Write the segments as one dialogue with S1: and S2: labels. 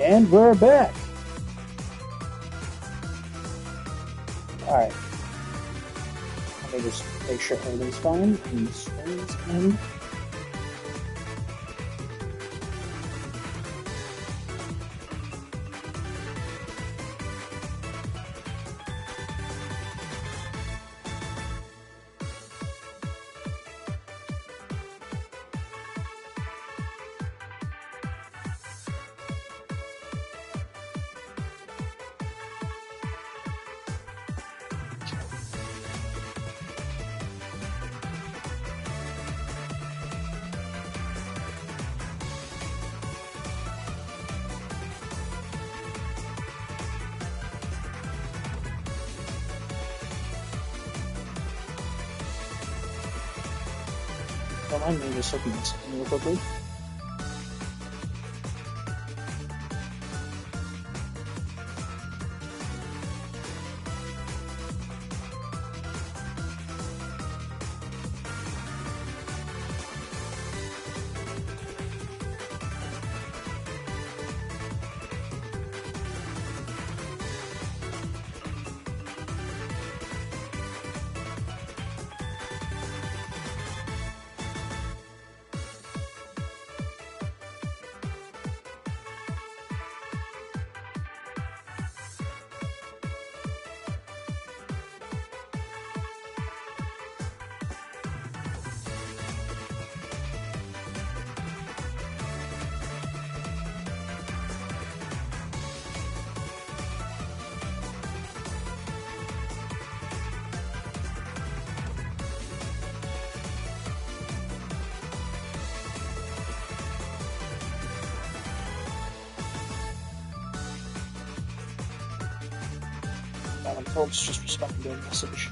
S1: And we're back. Alright. Let me just make sure everything's fine. And swings in. Don't mind me just looking this real quickly. Folks, just respond to their message.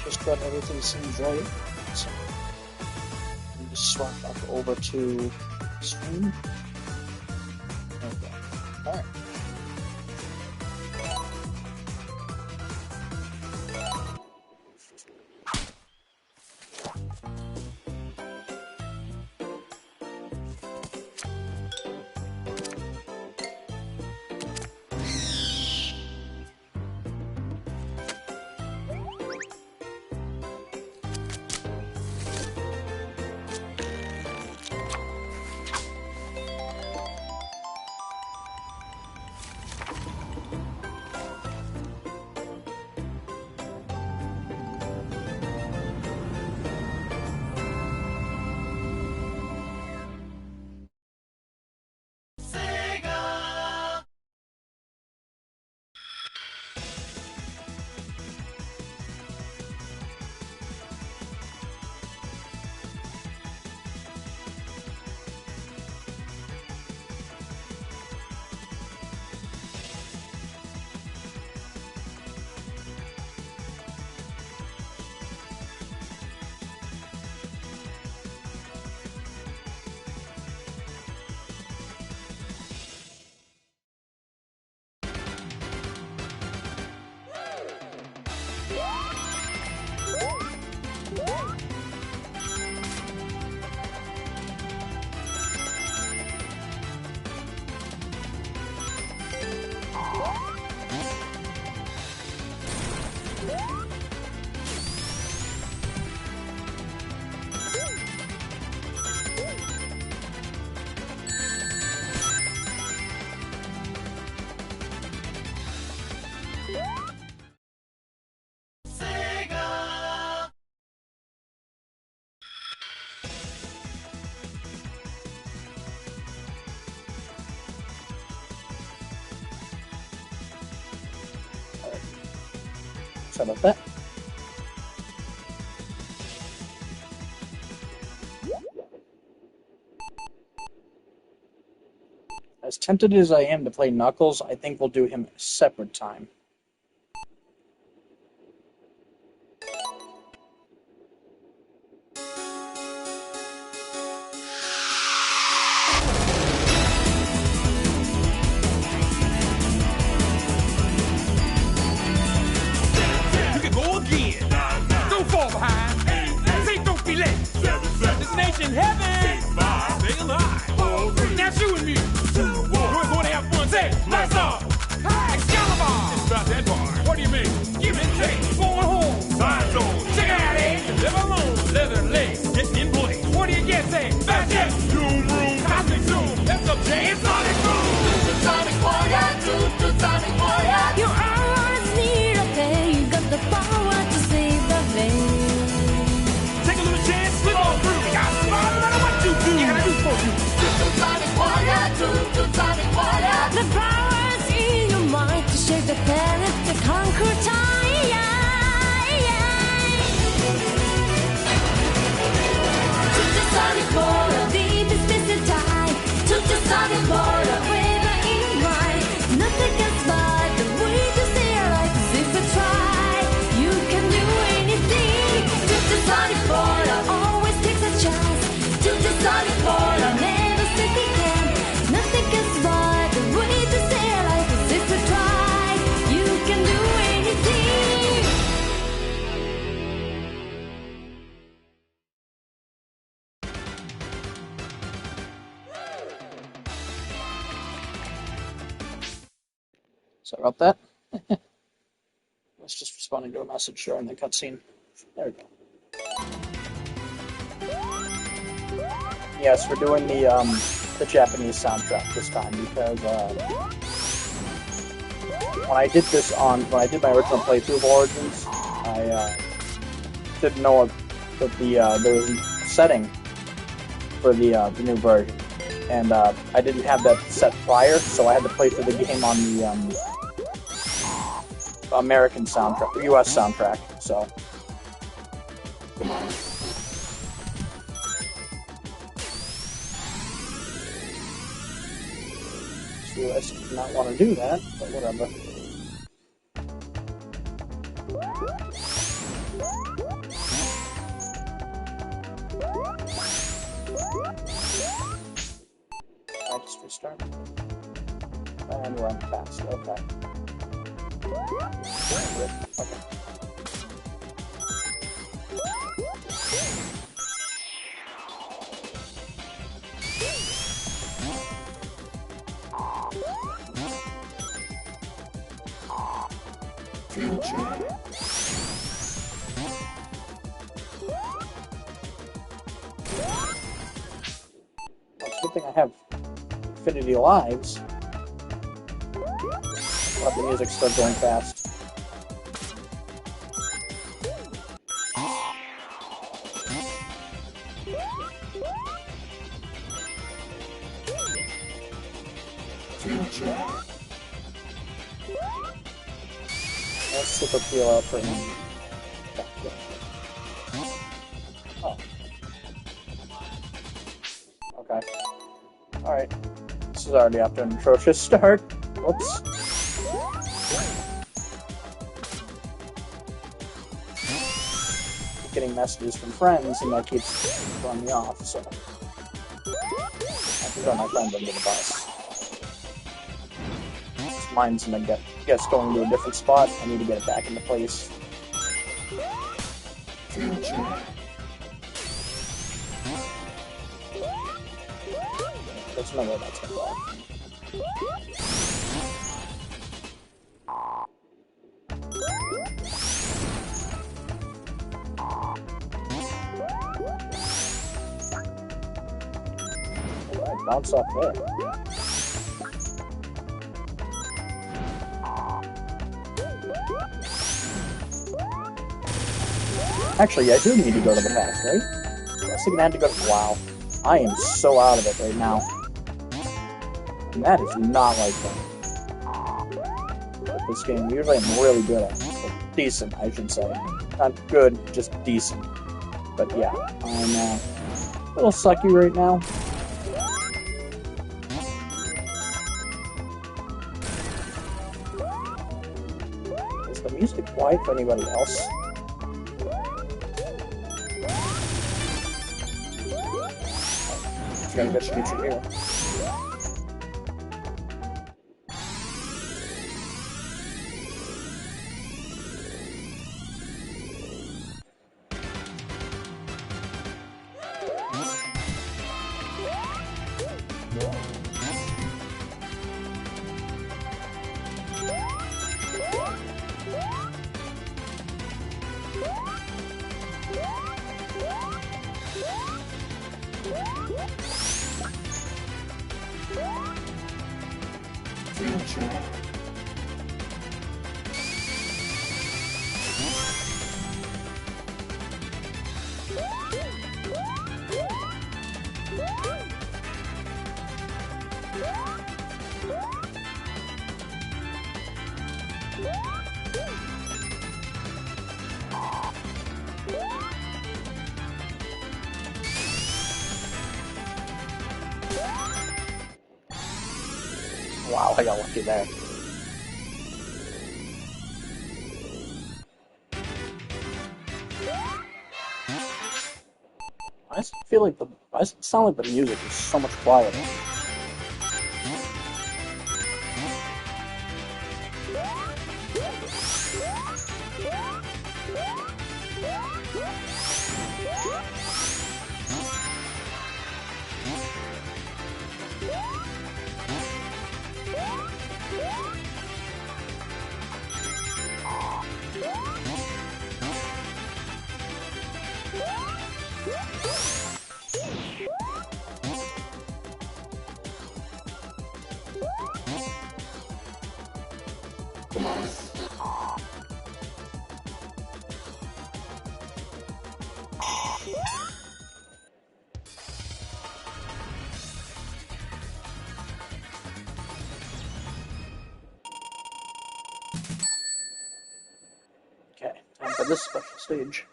S1: Just about everything seems right. So let me just swap back over to screen. Okay. Alright. Sorry about that. As tempted as I am to play Knuckles, I think we'll do him a separate time.
S2: In heaven, stay alive. Now you and me, we're going to have fun. Say, lights off. Excalibur. It's about that bar. What do you mean? Give and take. Going home. Side zone. Check it out, eh? Live alone. Leather legs. Getting in place. What do you get? Say, fat jet. Zoom room. Cosmic zoom. That's up, Jay. It's Sonic Boom. Sonic Warrior. Sonic Warrior.
S3: You always need a pay. You got the power to save the day.
S2: Take a little chance. Slip on through.
S3: The power's in your mind to shake the planet, to conquer time. To the sonic border, deep in space and time. To the sonic border, whether in mind. Nothing can survive the way to stay alive. 'Cause if you try, you can do anything. To the sonic border, always takes a chance. To the sonic border, never think again. Nothing can survive the way to stay alive. 'Cause if you try, you can do anything.
S1: Sorry about that. Let's just responding to a message during the cutscene. There we go. Yes, we're doing the Japanese soundtrack this time because when I did my original playthrough of Origins, I didn't know that there was a setting for the new version, and I didn't have that set prior, so I had to play through the game on the American soundtrack, the U.S. soundtrack. So. I did not want to do that, but whatever. I just restart. And run fast, okay. Okay. Well, it's a good thing I have infinity lives. Let the music start going fast. Let's super peel out for him. Oh. Okay. Alright. This is already after an atrocious start. Whoops. Keep getting messages from friends and that keeps throwing me off, so I can throw my friends under the bus. Mine's gonna gets going to a different spot. I need to get it back into place. There's no way that's gonna go. Alright, bounce off there. Actually, I do need to go to the past, right? I was thinking I had to go to... Wow. I am so out of it right now. And that is not like that. But this game, usually I'm really good at it. decent, I should say. Not good, just decent. But yeah, I'm a little sucky right now. Is the music quiet for anybody else? It's got a good feature here. Wow, I got lucky there. I feel like I sound like the music is so much quieter. Okay, time for this special stage.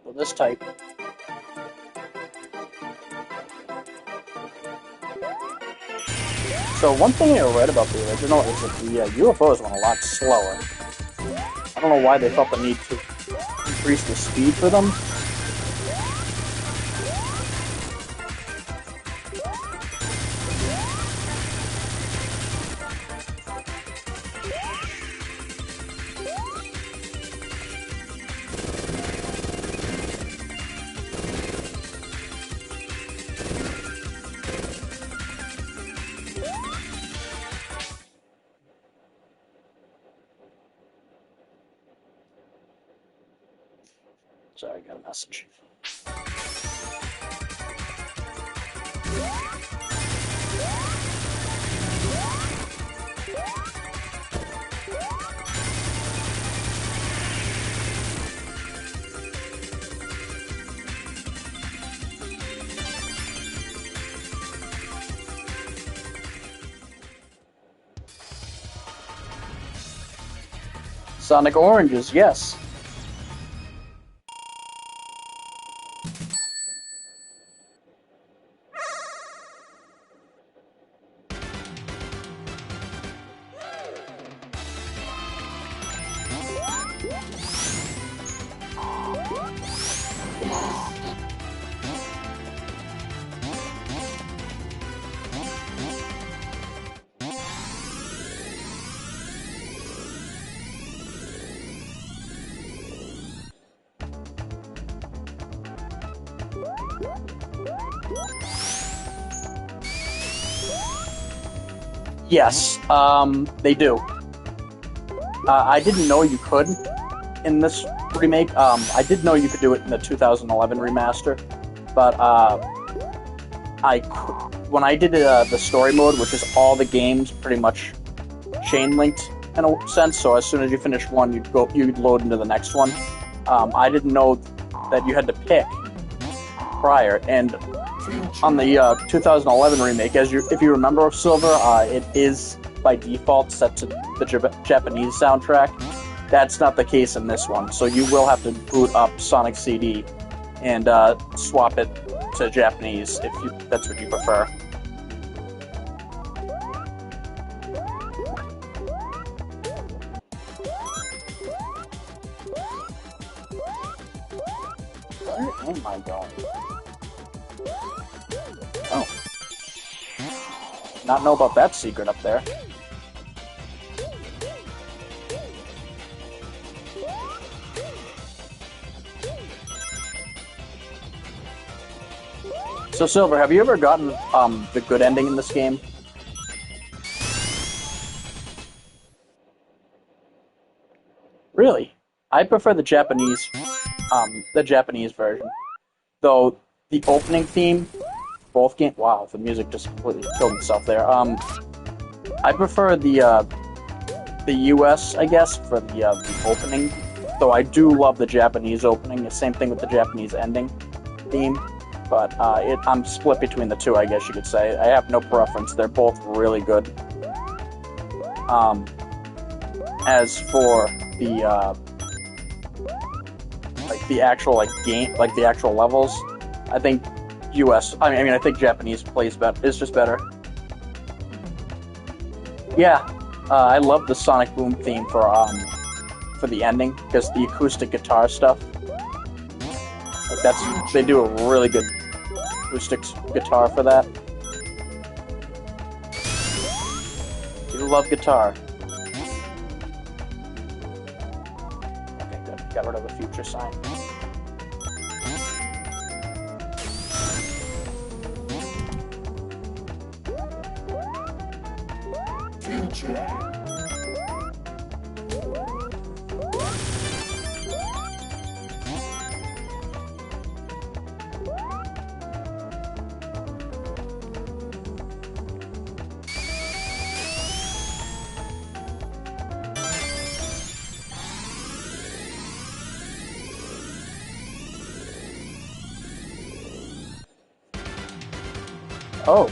S1: Well, this type. So one thing I read about the original is that the UFOs went a lot slower. I don't know why they felt the need to increase the speed for them. Sorry, I got a message. Sonic Oranges, yes. Yes, they do. I didn't know you could in this remake. I did know you could do it in the 2011 remaster, but when I did the story mode, which is all the games pretty much chain linked in a sense. So as soon as you finish one, you'd load into the next one. I didn't know that you had to pick prior, and on the 2011 remake, if you remember, Silver, it is by default set to the Japanese soundtrack. That's not the case in this one, so you will have to boot up Sonic CD and swap it to Japanese if that's what you prefer. Where am I going? Oh. Not know about that secret up there. So, Silver, have you ever gotten the good ending in this game? Really? I prefer the Japanese version. Though the opening theme, both game. Wow, the music just completely killed itself there. I prefer the US, I guess, for the opening. Though I do love the Japanese opening. The same thing with the Japanese ending theme. But I'm split between the two, I guess you could say. I have no preference. They're both really good. As for the actual game, the actual levels, I think I think Japanese is just better. Yeah, I love the Sonic Boom theme for the ending because the acoustic guitar stuff. They do a really good acoustic guitar for that. You love guitar. Okay, good. Got rid of the future sign. Oh.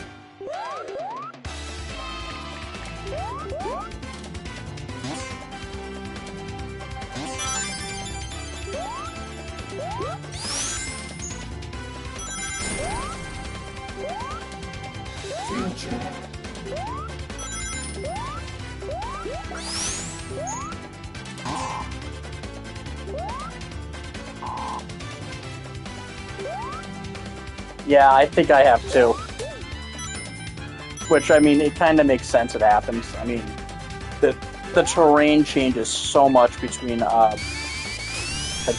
S1: Yeah, I think I have too. Which, I mean, it kind of makes sense it happens. I mean, the terrain changes so much between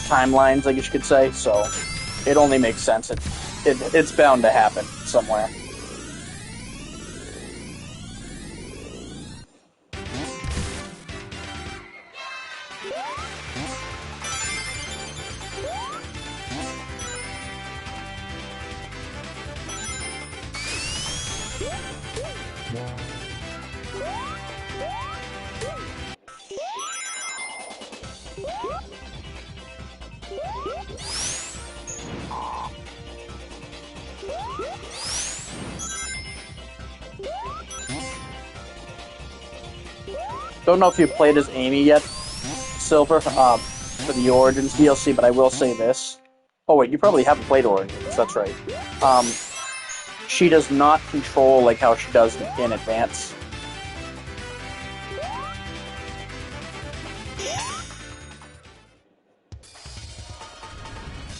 S1: timelines, I guess you could say, so it only makes sense. It's bound to happen somewhere. Don't know if you played as Amy yet, Silver, for the Origins DLC, but I will say this. Oh wait, you probably haven't played Origins, that's right. She does not control like how she does in Advance.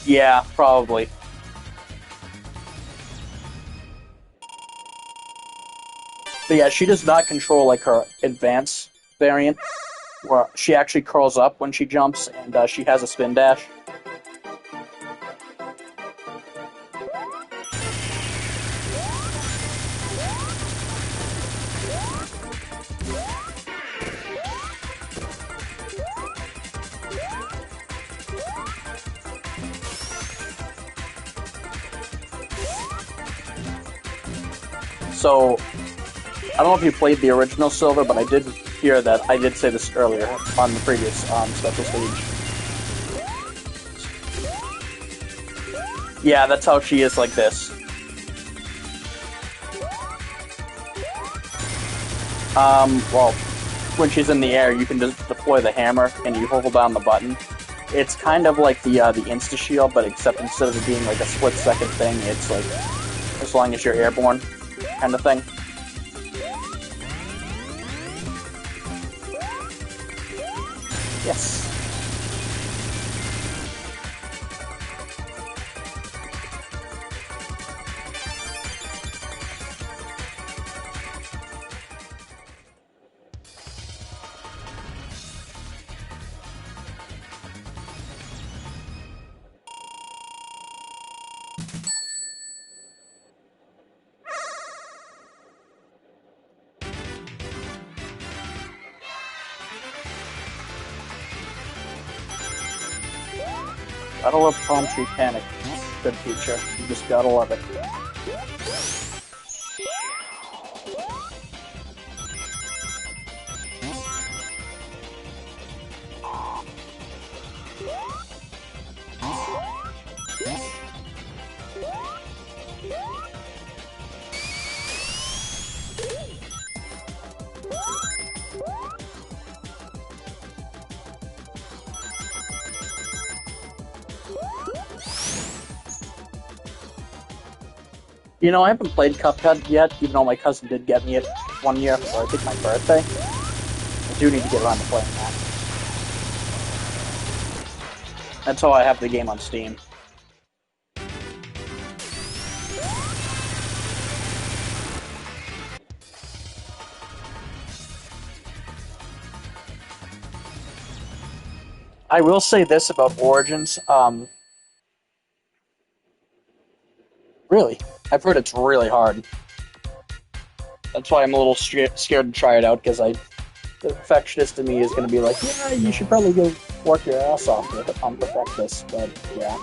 S1: Yeah, probably. But yeah, she does not control like her Advance variant, where she actually curls up when she jumps, and she has a spin dash. So, I don't know if you played the original Silver, but I did hear that I did say this earlier on the previous special stage. Yeah, that's how she is like this. Well, when she's in the air, you can just deploy the hammer and you hold down the button. It's kind of like the insta shield, but except instead of it being like a split-second thing, it's like as long as you're airborne, kind of thing. Yes. Gotta love Palm Tree Panic. Good feature. You just gotta love it. You know, I haven't played Cuphead yet, even though my cousin did get me it one year for, I think, my birthday. I do need to get around to playing that. That's how I have the game on Steam. I will say this about Origins, really, I've heard it's really hard. That's why I'm a little scared to try it out, because the perfectionist in me is going to be like, yeah, you should probably go work your ass off to perfect this, but yeah.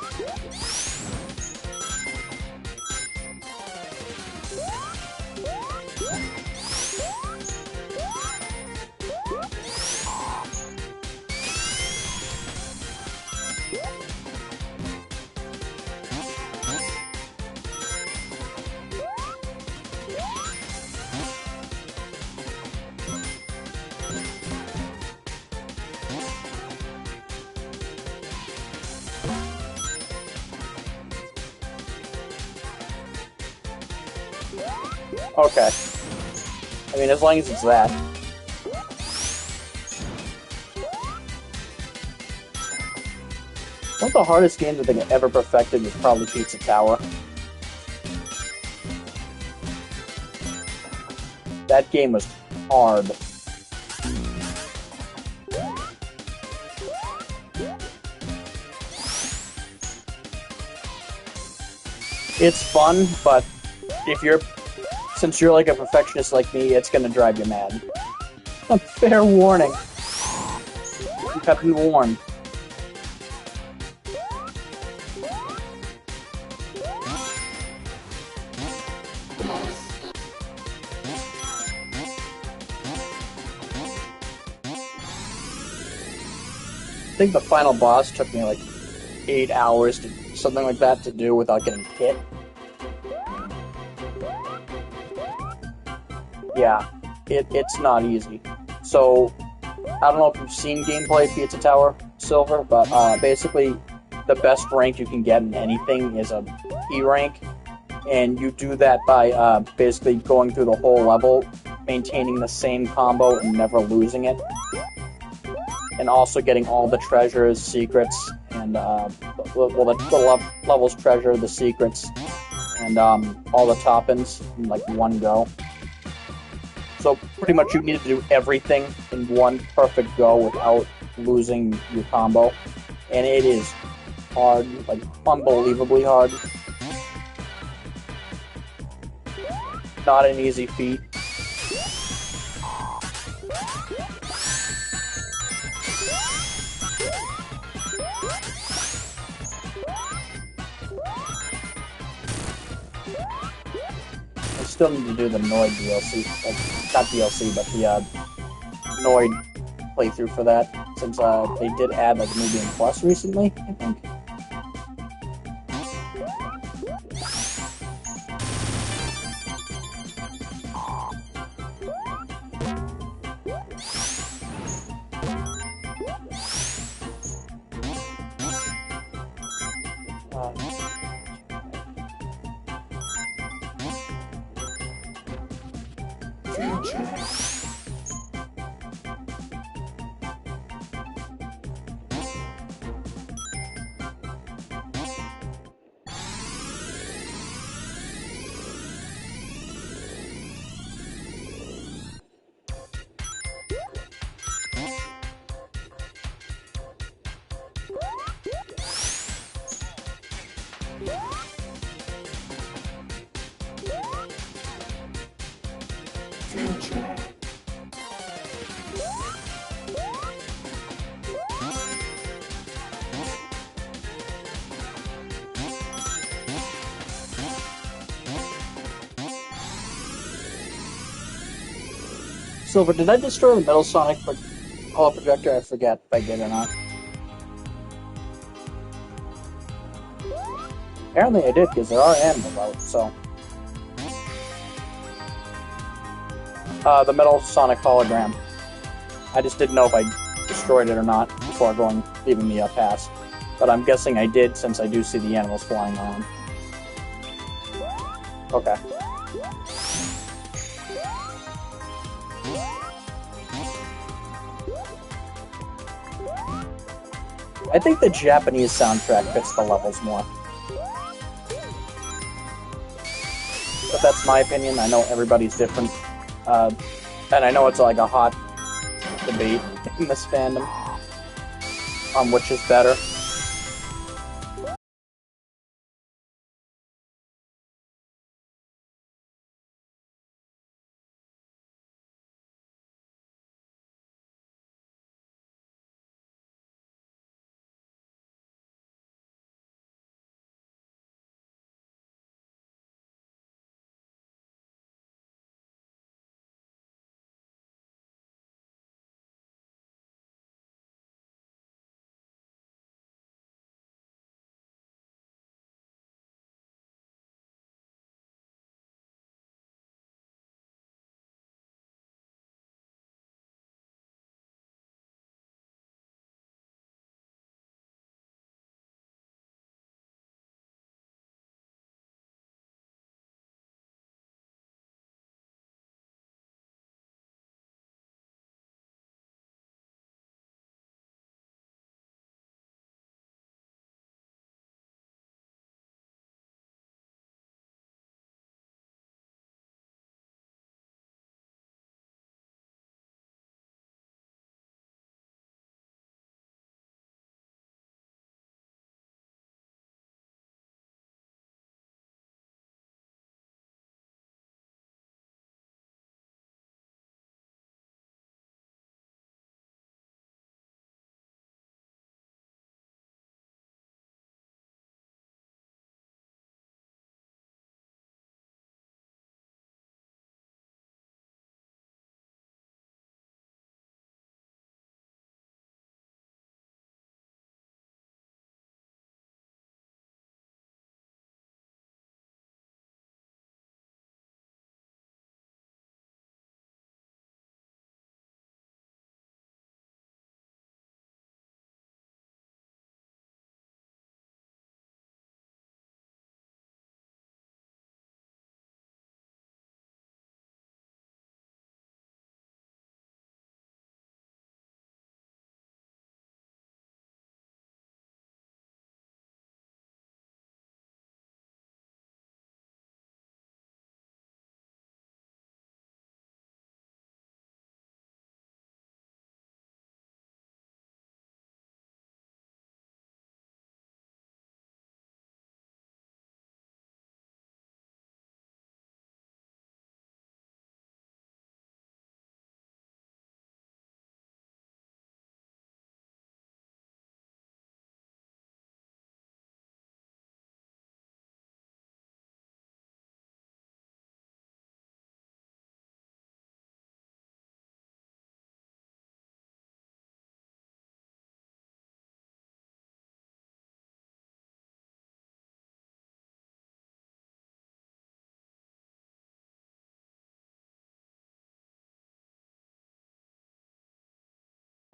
S1: Okay. I mean, as long as it's that. One of the hardest games I think I ever perfected was probably Pizza Tower. That game was hard. It's fun, but since you're like a perfectionist like me, it's gonna drive you mad. A fair warning. You have been warned. I think the final boss took me like 8 hours to something like that to do without getting hit. Yeah, it's not easy. So, I don't know if you've seen gameplay of Pizza Tower Silver, but basically the best rank you can get in anything is a E rank, and you do that by basically going through the whole level, maintaining the same combo and never losing it, and also getting all the treasures, secrets, and the level's treasure, the secrets, and all the toppings in like one go. So pretty much you need to do everything in one perfect go without losing your combo. And it is hard, like unbelievably hard. Not an easy feat. I still need to do the Noid DLC, not DLC, but the Noid playthrough for that, since they did add like New Game Plus recently, I think. Silver, did I destroy the Metal Sonic Holo Projector? I forget if I did or not. Apparently I did, because there are animals out, so... the Metal Sonic Hologram. I just didn't know if I destroyed it or not before leaving the pass. But I'm guessing I did, since I do see the animals flying around. Okay. I think the Japanese soundtrack fits the levels more. But that's my opinion. I know everybody's different. And I know it's like a hot debate in this fandom on which is better.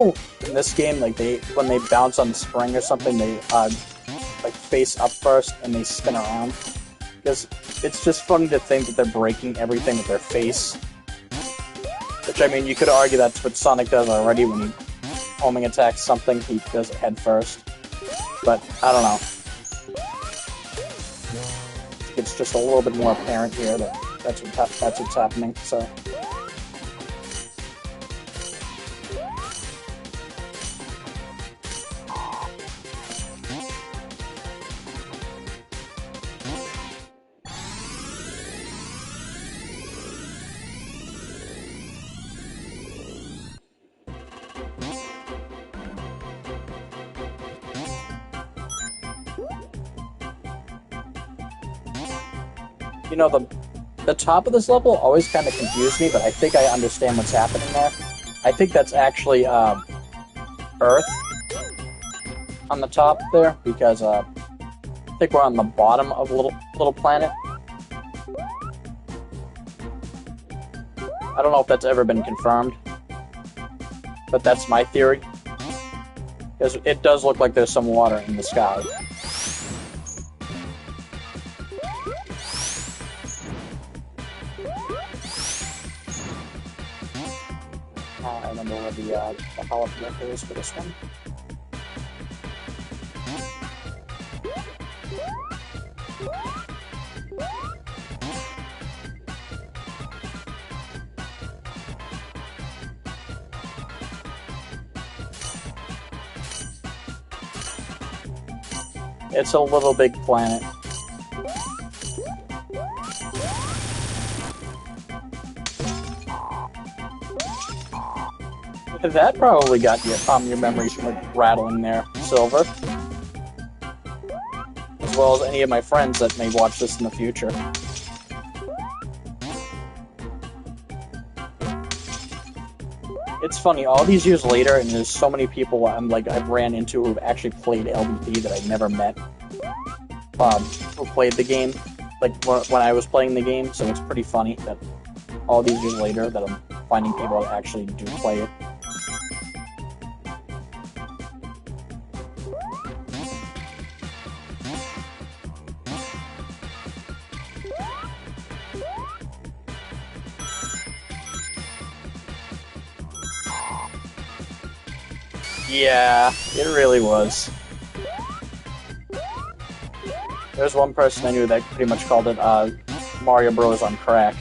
S1: In this game, like when they bounce on the spring or something, they like face up first and they spin around. Because it's just funny to think that they're breaking everything with their face. Which, I mean, you could argue that's what Sonic does already when he homing attacks something, he does it head first. But, I don't know. It's just a little bit more apparent here that that's what's happening, so... You know, the top of this level always kind of confused me, but I think I understand what's happening there. I think that's actually, Earth on the top there, because, I think we're on the bottom of a little planet. I don't know if that's ever been confirmed, but that's my theory. Because it does look like there's some water in the sky. I remember where the hollow connector is for this one. It's a little big planet. That probably got your memories from like rattling there, Silver. As well as any of my friends that may watch this in the future. It's funny, all these years later, and there's so many people I've ran into who've actually played LBP that I never met. Who played the game, like when I was playing the game, so it's pretty funny that all these years later that I'm finding people that actually do play it. Yeah, it really was. There's one person I knew that pretty much called it Mario Bros. On crack.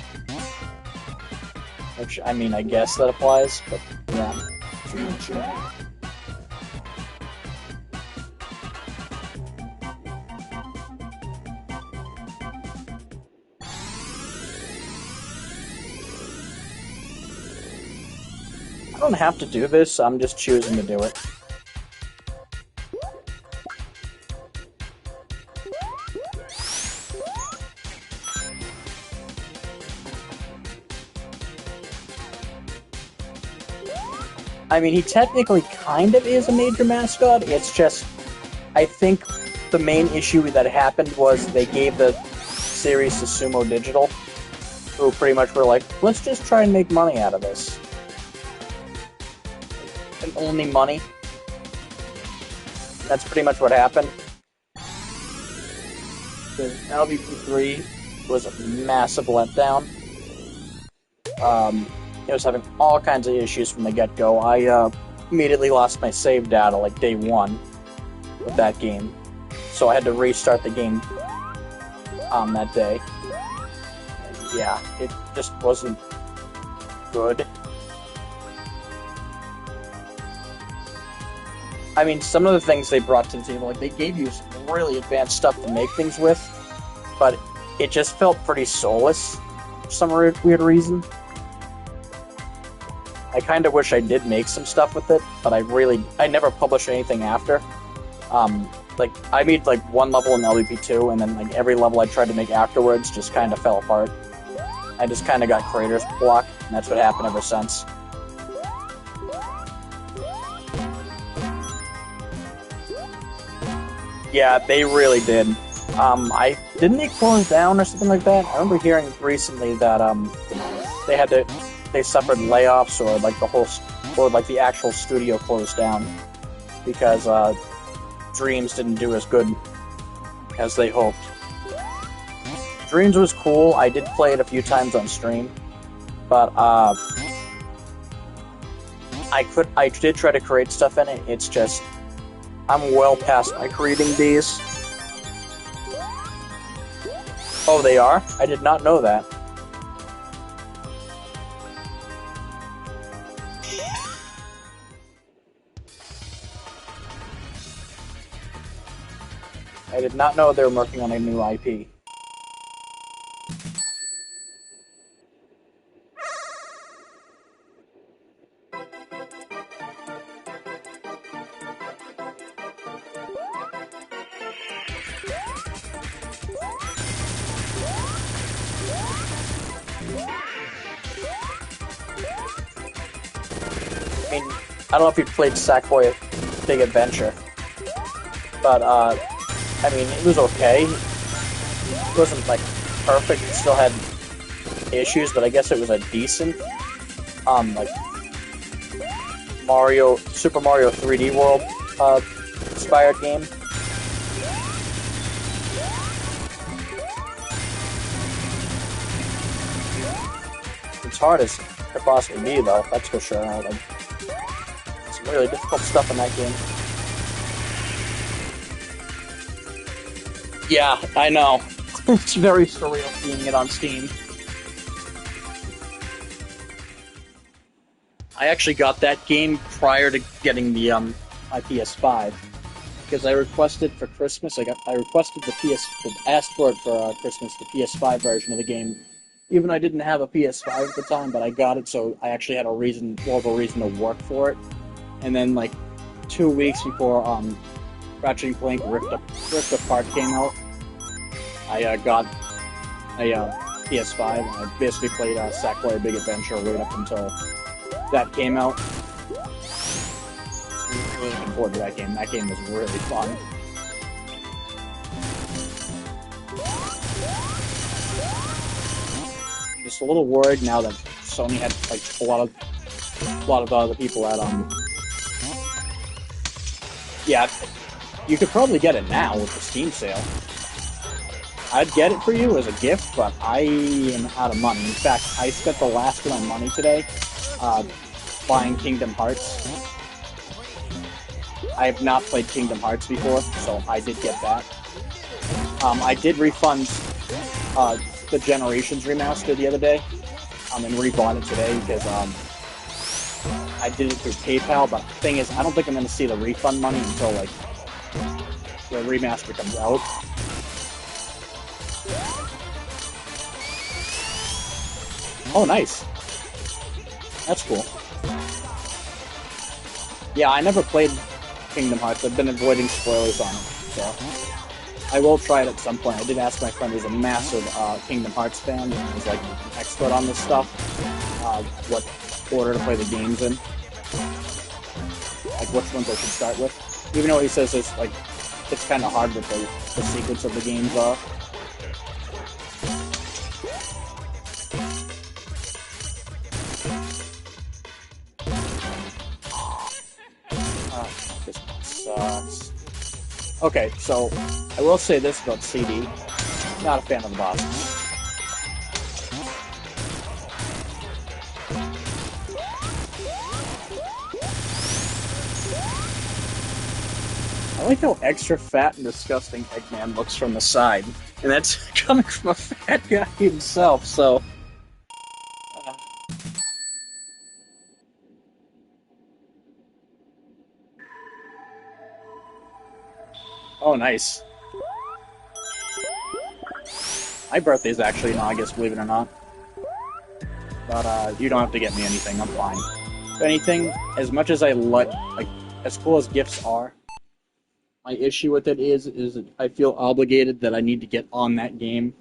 S1: Which, I mean, I guess that applies, but yeah. I don't have to do this, I'm just choosing to do it. I mean, he technically kind of is a major mascot, it's just, I think the main issue that happened was they gave the series to Sumo Digital, who pretty much were like, let's just try and make money out of this. And only money. That's pretty much what happened. The LVP3 was a massive letdown. It was having all kinds of issues from the get-go. I immediately lost my save data like day one with that game. So I had to restart the game on that day. And yeah, it just wasn't good. I mean, some of the things they brought to the table, like they gave you some really advanced stuff to make things with, but it just felt pretty soulless for some weird reason. I kind of wish I did make some stuff with it, but I never published anything after. Like, I made like one level in LVP2, and then like every level I tried to make afterwards just kind of fell apart. I just kind of got creator's block, and that's what happened ever since. Yeah, they really did. Didn't they close down or something like that? I remember hearing recently that they suffered layoffs or like the actual studio closed down because Dreams didn't do as good as they hoped. Dreams was cool. I did play it a few times on stream, but I did try to create stuff in it. It's just I'm well past my creating days. Oh, they are? I did not know that. I did not know they were working on a new IP. I mean, I don't know if you played Sackboy Big Adventure, but I mean, it was okay. It wasn't like perfect. It still had issues, but I guess it was a decent, like Super Mario 3D World inspired game. It's hard as it could possibly be, though. That's for sure. Like, some really difficult stuff in that game. Yeah, I know. It's very surreal seeing it on Steam. I actually got that game prior to getting the my PS5 because I requested for Christmas. I requested asked for it for Christmas, the PS5 version of the game. Even though I didn't have a PS5 at the time, but I got it, so I actually had more of a reason to work for it. And then, like 2 weeks before Ratchet & Clank Rift Apart came out, I got a PS5, and I basically played Sackboy Big Adventure right up until that came out. I'm really looking forward to that game. That game was really fun. I'm just a little worried now that Sony had like a lot of other people at yeah, you could probably get it now with the Steam sale. I'd get it for you as a gift, but I am out of money. In fact, I spent the last of my money today buying Kingdom Hearts. I have not played Kingdom Hearts before, so I did get that. I did refund the Generations remaster the other day, and rebought it today because I did it through PayPal, but the thing is, I don't think I'm going to see the refund money until, like, the remaster comes out. Oh, nice. That's cool. Yeah, I never played Kingdom Hearts. I've been avoiding spoilers on it, so I will try it at some point. I did ask my friend who's a massive Kingdom Hearts fan, and he's like an expert on this stuff, what order to play the games in, like which ones I should start with. Even though he says it's kind of hard with the sequence of the games are. This sucks. Okay, so I will say this about CD. Not a fan of the bosses. I like how extra fat and disgusting Eggman looks from the side. And that's coming from a fat guy himself, so... Oh, nice. My birthday's actually in August, believe it or not. But, you don't have to get me anything, I'm fine. If anything, as much as I like, as cool as gifts are, my issue with it is I feel obligated that I need to get on that game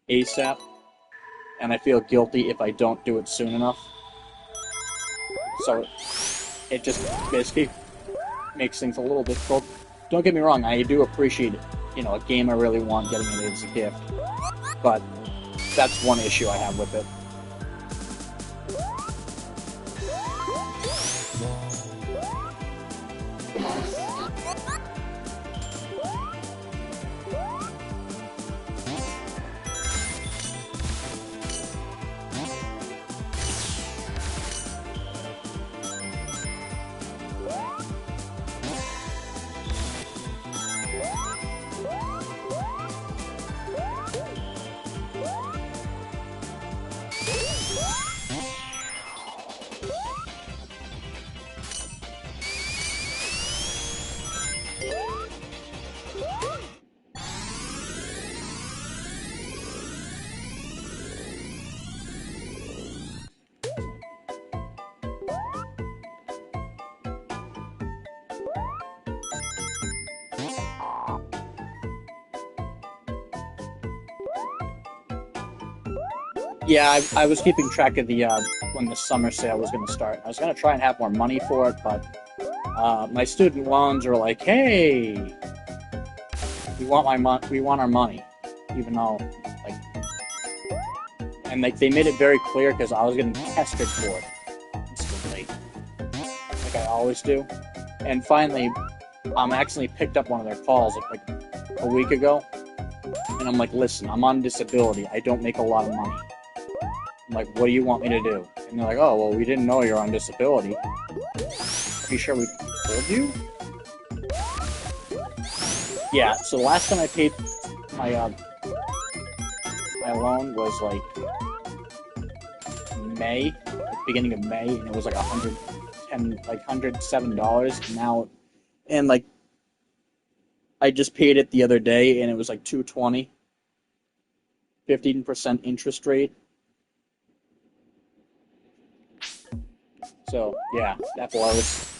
S1: ASAP, and I feel guilty if I don't do it soon enough. So, it just basically makes things a little difficult. Don't get me wrong, I do appreciate, a game I really want, getting it as a gift. But that's one issue I have with it. Yeah, I was keeping track of the when the summer sale was going to start. I was going to try and have more money for it, but my student loans are like, "Hey, we want our money," even though like, and like they made it very clear because I was getting pestered for it instantly, like I always do. And finally, accidentally picked up one of their calls like a week ago, and I'm like, "Listen, I'm on disability. I don't make a lot of money. I'm like, what do you want me to do?" And they're like, "Oh, well, we didn't know you're on disability. Are you sure we told you?" Yeah, so the last time I paid my my loan was like May, like beginning of May, and it was like $107. Now, and like I just paid it the other day, and it was like 220, 15% interest rate. So yeah, that blows.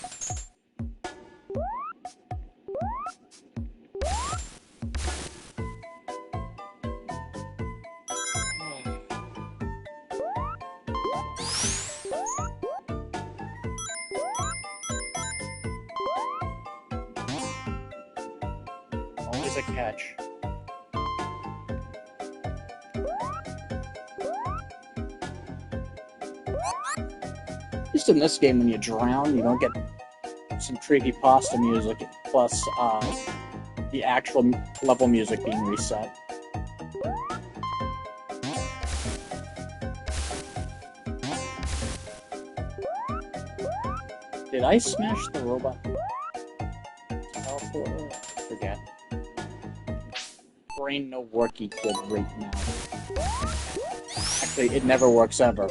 S1: Always a catch. Just in this game, when you drown, you don't get some creepypasta music, plus the actual level music being reset. Did I smash the robot? Teleporter? I forget. Brain no worky good right now. Actually, it never works ever.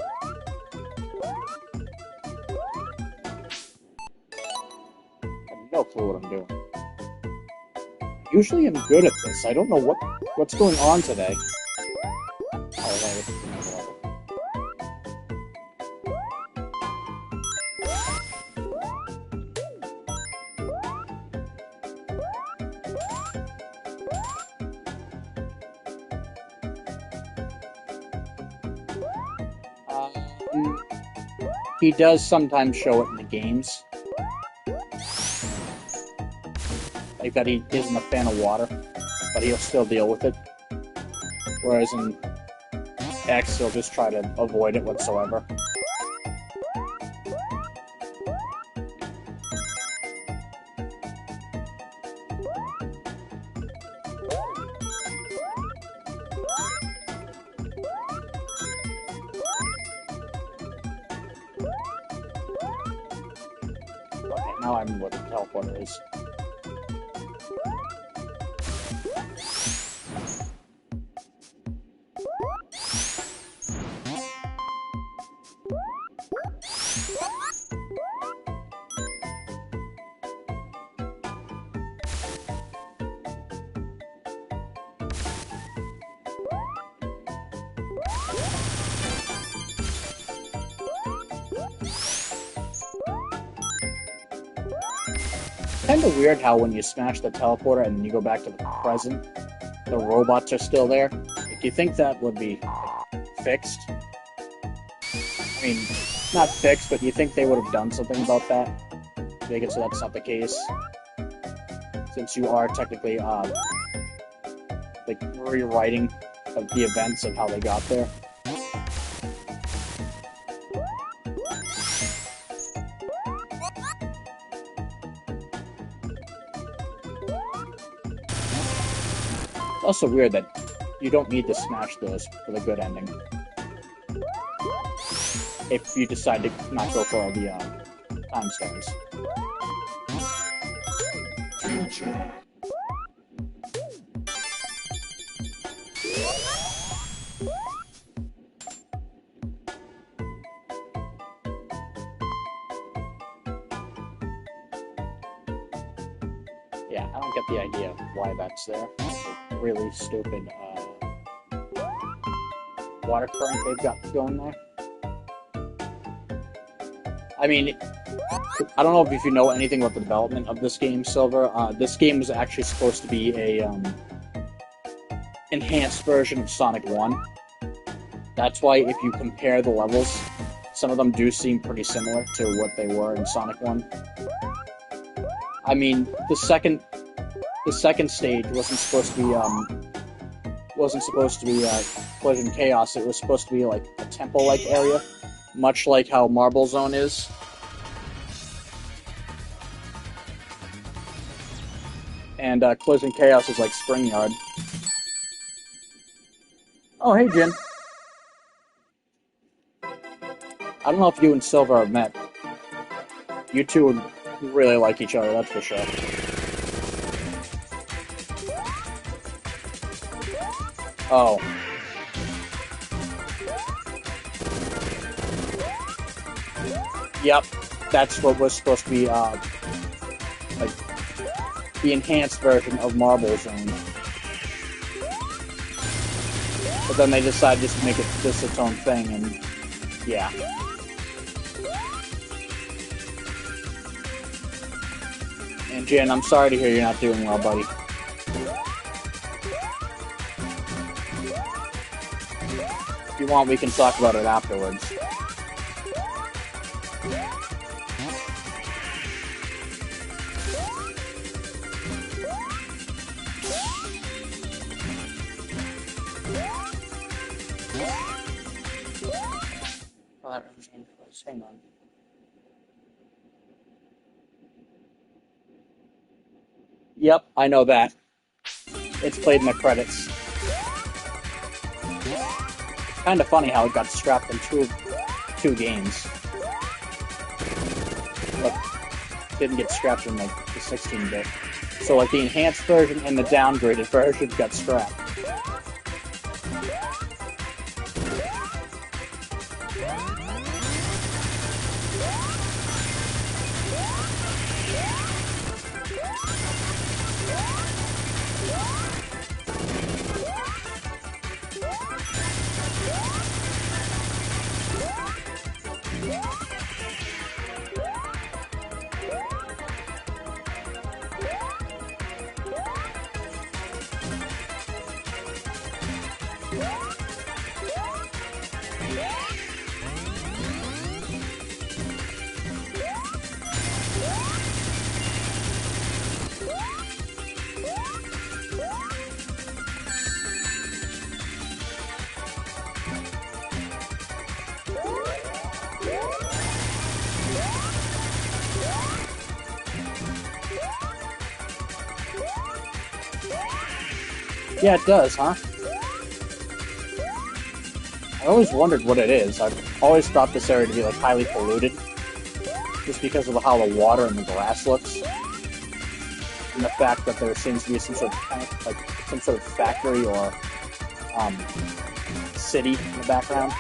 S1: I have no clue what I'm doing. Usually I'm good at this. I don't know what's going on today. Oh, right. He does sometimes show it in the games. Like that he isn't a fan of water, but he'll still deal with it. Whereas in X, he'll just try to avoid it whatsoever. Okay, now I know what the teleporter is. Kind of weird how when you smash the teleporter and then you go back to the present, the robots are still there. Like, do you think that would be like, fixed? I mean, not fixed, but do you think they would have done something about that? Make it so that's not the case? Since you are technically, like, rewriting of the events of how they got there. It's also weird that you don't need to smash those for the good ending. If you decide to not go for all the time stones. Yeah, I don't get the idea of why that's there. It's a really stupid water current they've got going there. I mean, I don't know if you know anything about the development of this game, Silver. This game was actually supposed to be a enhanced version of Sonic 1. That's why if you compare the levels, some of them do seem pretty similar to what they were in Sonic 1. I mean, the second stage wasn't supposed to be Collision Chaos. It was supposed to be like a temple-like area, much like how Marble Zone is. And Collision Chaos is like Spring Yard. Oh, hey, Jin. I don't know if you and Silver have met. You two would really like each other, that's for sure. Oh. Yep, that's what was supposed to be, like, the enhanced version of Marble Zone. But then they decided just to make it just its own thing, and yeah. And Jen, I'm sorry to hear you're not doing well, buddy. If you want, we can talk about it afterwards. Hang on. Yep, I know that. It's played in the credits. Kind of funny how it got scrapped in two games. But didn't get scrapped in like the 16-bit. So like the enhanced version and the downgraded version got scrapped. Yeah, it does, huh? I always wondered what it is. I've always thought this area to be like highly polluted, just because of how the water and the grass looks, and the fact that there seems to be some sort of factory or city in the background.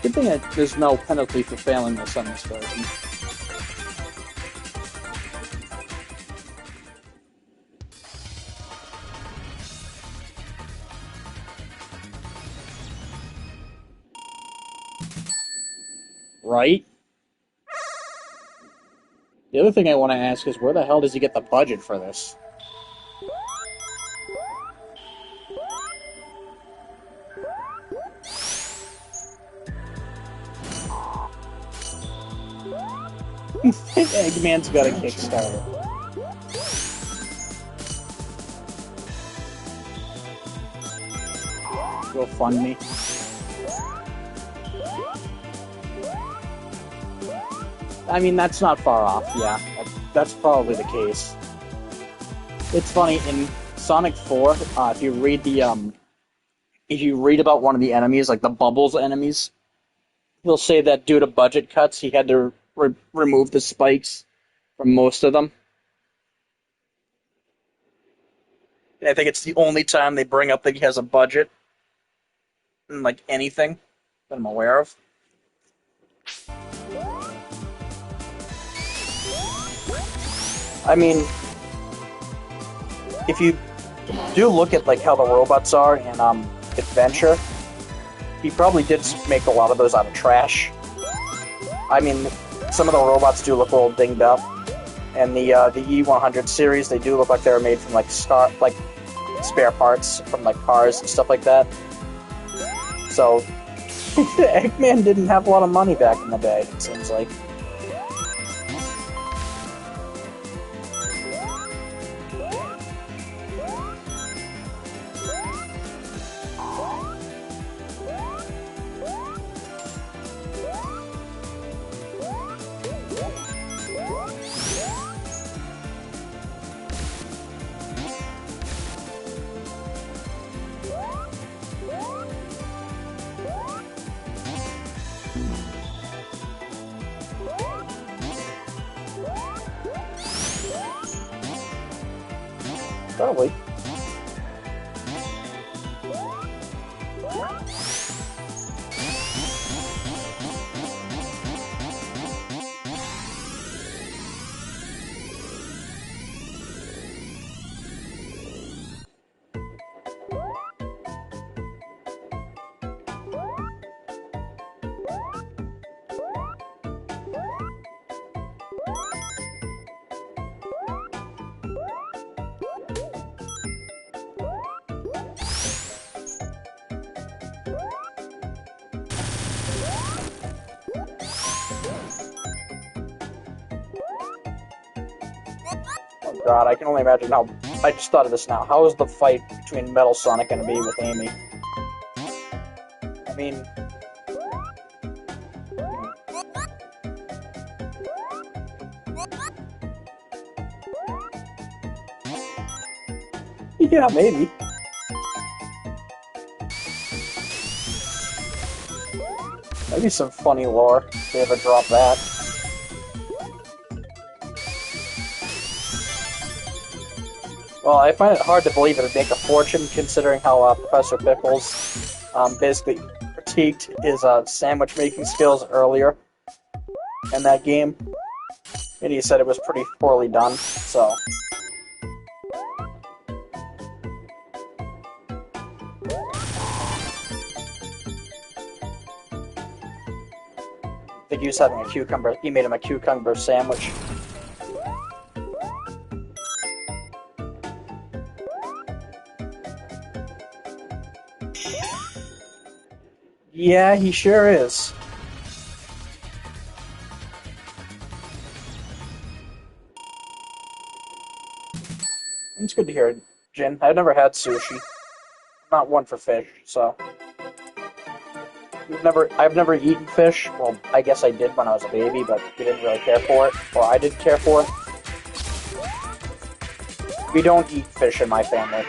S1: Good thing that there's no penalty for failing this on this version. Right? The other thing I want to ask is, where the hell does he get the budget for this? Eggman's got a Kickstarter. Go fund me. I mean, that's not far off, yeah. That's probably the case. It's funny, in Sonic 4, if you read about one of the enemies, like the Bubbles enemies, he'll say that due to budget cuts, he had to remove the spikes from most of them. And I think it's the only time they bring up that he has a budget in, like, anything that I'm aware of. I mean, if you do look at like how the robots are in Adventure, he probably did make a lot of those out of trash. I mean, some of the robots do look a little dinged up, And the E100 series, they do look like they were made from like spare parts from like cars and stuff like that. So Eggman didn't have a lot of money back in the day, it seems like. Probably. Oh god, I can only imagine how... I just thought of this now. How is the fight between Metal Sonic going to be with Amy? I mean... Yeah, maybe. Maybe some funny lore, if they ever drop that. Well, I find it hard to believe it would make a fortune, considering how Professor Pickles basically critiqued his sandwich-making skills earlier in that game. And he said it was pretty poorly done, so... I think he was having a cucumber... He made him a cucumber sandwich. Yeah, he sure is. It's good to hear, Jin. I've never had sushi. I'm not one for fish, so... I've never eaten fish. Well, I guess I did when I was a baby, but we didn't really care for it. Or I didn't care for it. We don't eat fish in my family.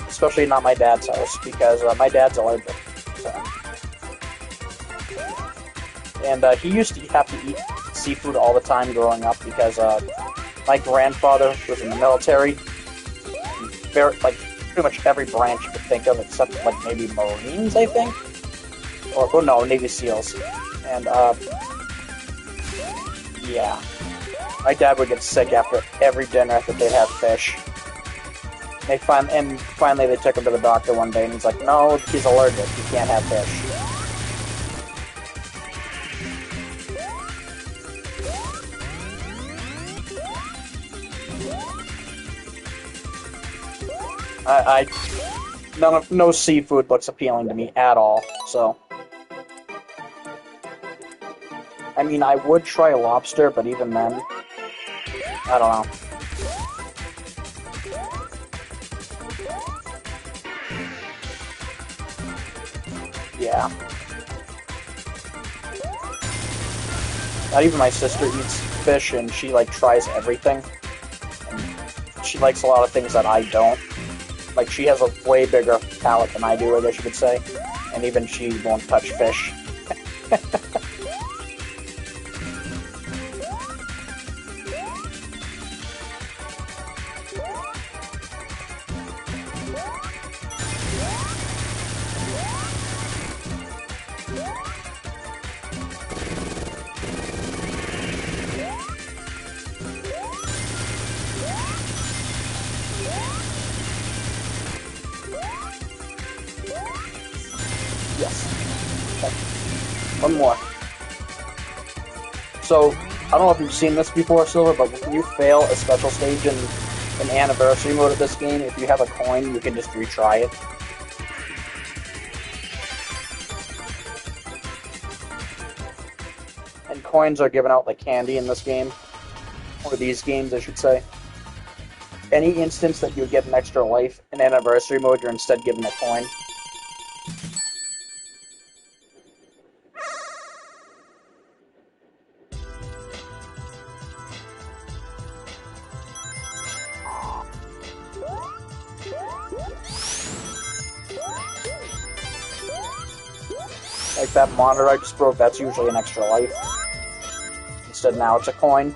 S1: Especially not my dad's house, because my dad's allergic. So. And he used to have to eat seafood all the time growing up, because my grandfather was in the military. Pretty much every branch you could think of, except like maybe Marines, I think. Or no, Navy SEALs. And, yeah. My dad would get sick after every dinner that they'd have fish. Finally they took him to the doctor one day, and he's like, no, he's allergic, he can't have fish. No seafood looks appealing to me at all, so... I mean, I would try lobster, but even then, I don't know. Yeah. Not even my sister eats fish, and she, like, tries everything. And she likes a lot of things that I don't. Like, she has a way bigger palate than I do, I guess you could say. And even she won't touch fish. Yes. Okay. One more. So, I don't know if you've seen this before, Silver, but when you fail a special stage in Anniversary mode of this game, if you have a coin, you can just retry it. And coins are given out like candy in this game. Or these games, I should say. Any instance that you would get an extra life in Anniversary mode, you're instead given a coin. Like that monitor I just broke, that's usually an extra life. Instead now it's a coin.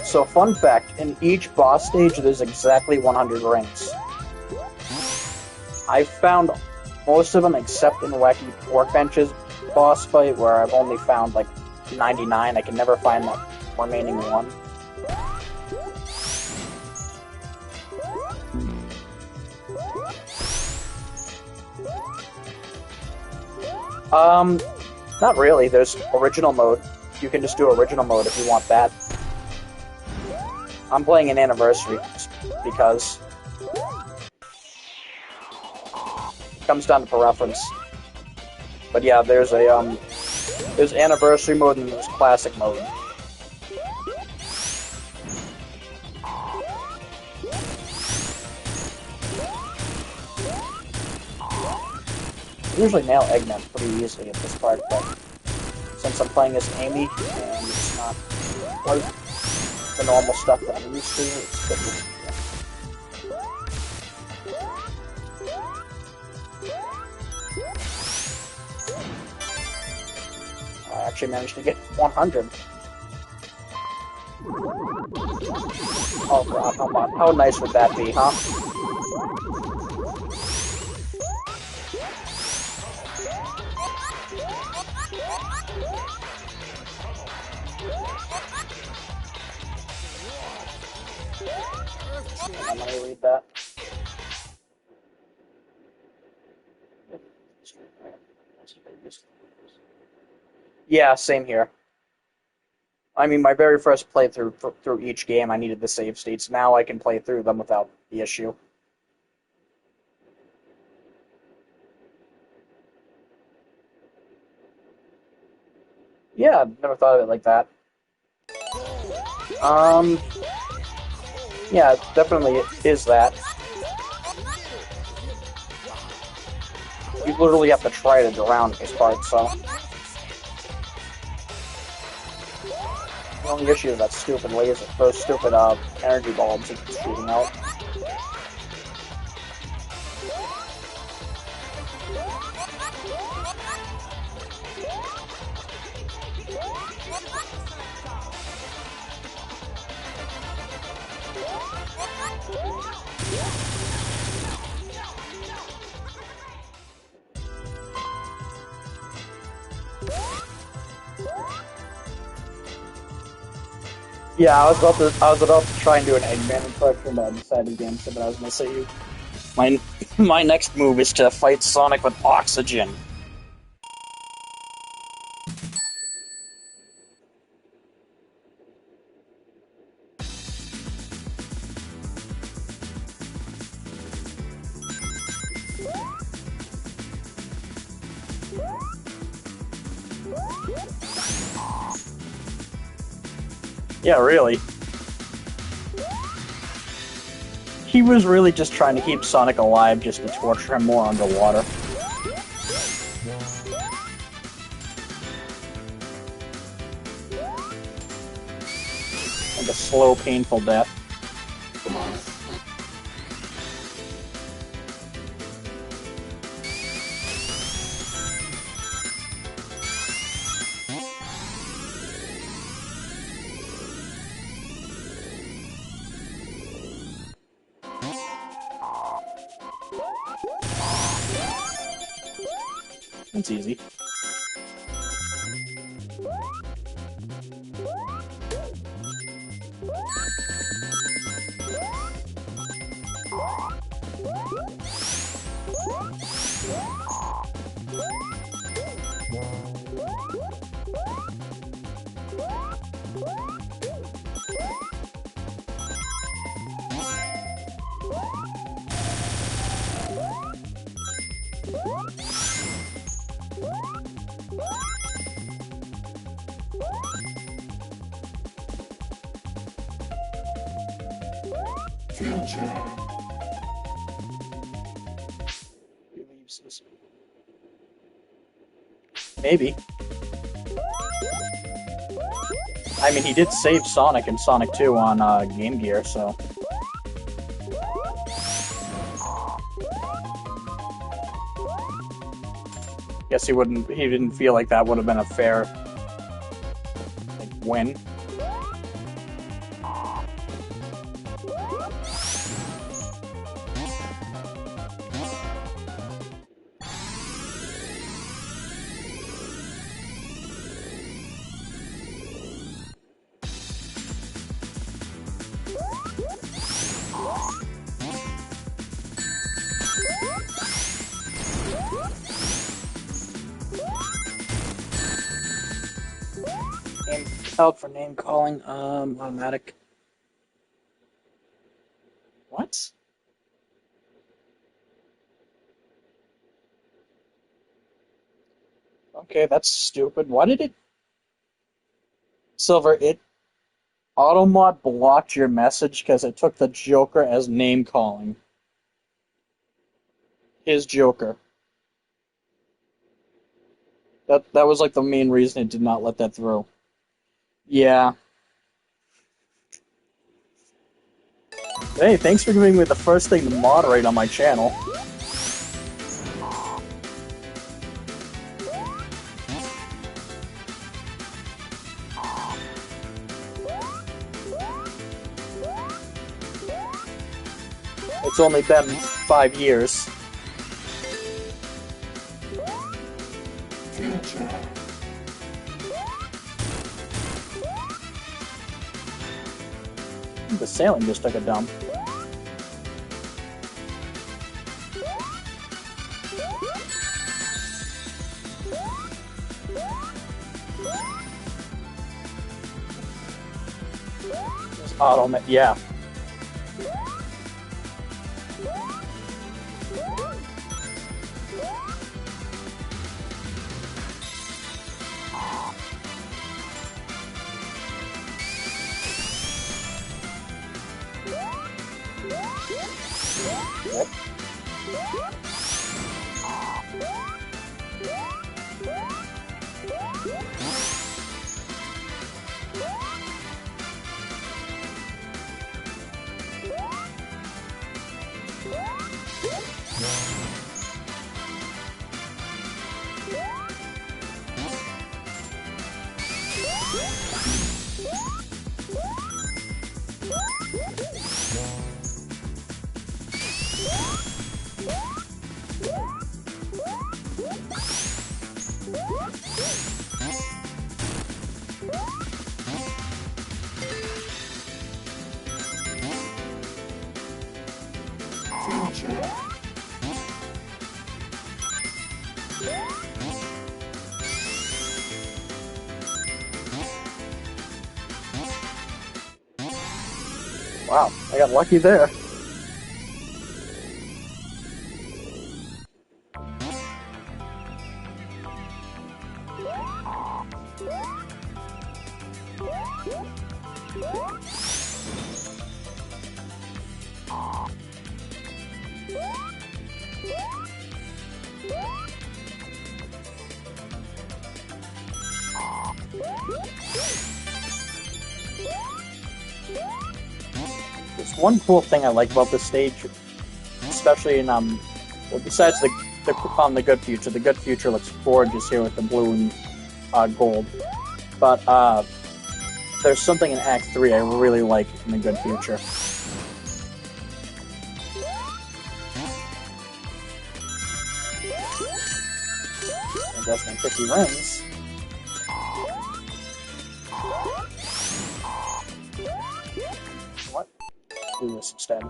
S1: So fun fact, in each boss stage there's exactly 100 rings. I've found most of them except in Wacky Workbench's boss fight where I've only found like 99. I can never find that remaining one. Not really. There's original mode. You can just do original mode if you want that. I'm playing an Anniversary because it comes down to preference. But yeah, there's Anniversary mode and there's Classic mode. I usually nail Eggman pretty easily at this part, but since I'm playing as Amy and it's not quite the normal stuff that I'm used to, it's different. I actually managed to get 100. Oh god, come on. How nice would that be, huh? I'm gonna read that. Yeah, same here. I mean, my very first playthrough through each game, I needed the save states. Now I can play through them without the issue. Yeah, never thought of it like that. Yeah, definitely is that. You literally have to try it around this part, so. The only issue is that stupid laser, those stupid energy bulbs he keeps shooting out. Yeah, I was about to try and do an Eggman impression, but I decided against it. But I was gonna say, my next move is to fight Sonic with oxygen. Yeah, really. He was really just trying to keep Sonic alive just to torture him more underwater. Like a slow, painful death. It's easy. Believes this. Maybe. I mean, he did save Sonic in Sonic 2 on Game Gear, so... Guess he didn't feel like that would have been a fair, like, win. Held for name calling, automatic. What? Okay, that's stupid. Why did it... Silver, it... Automod blocked your message because it took the Joker as name calling. His Joker. That was like the main reason it did not let that through. Yeah. Hey, thanks for giving me the first thing to moderate on my channel. It's only been 5 years. The sailing just took a dump. Yeah. Yep. Wow, I got lucky there. There's one cool thing I like about this stage, especially in well, besides the good future. The good future looks gorgeous here with the blue and gold. But there's something in Act 3 I really like in the good future. Investment 50 rings. What? Do this instead.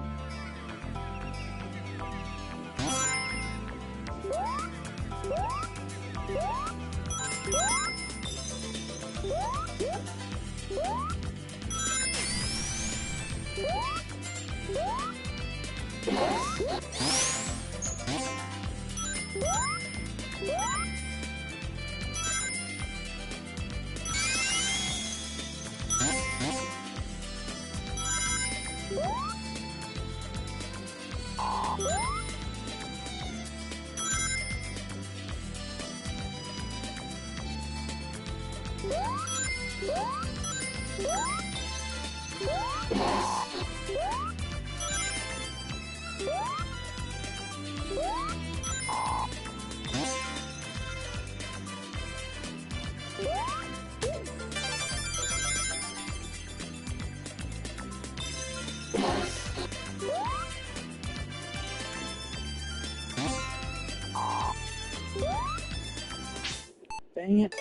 S1: Dang it.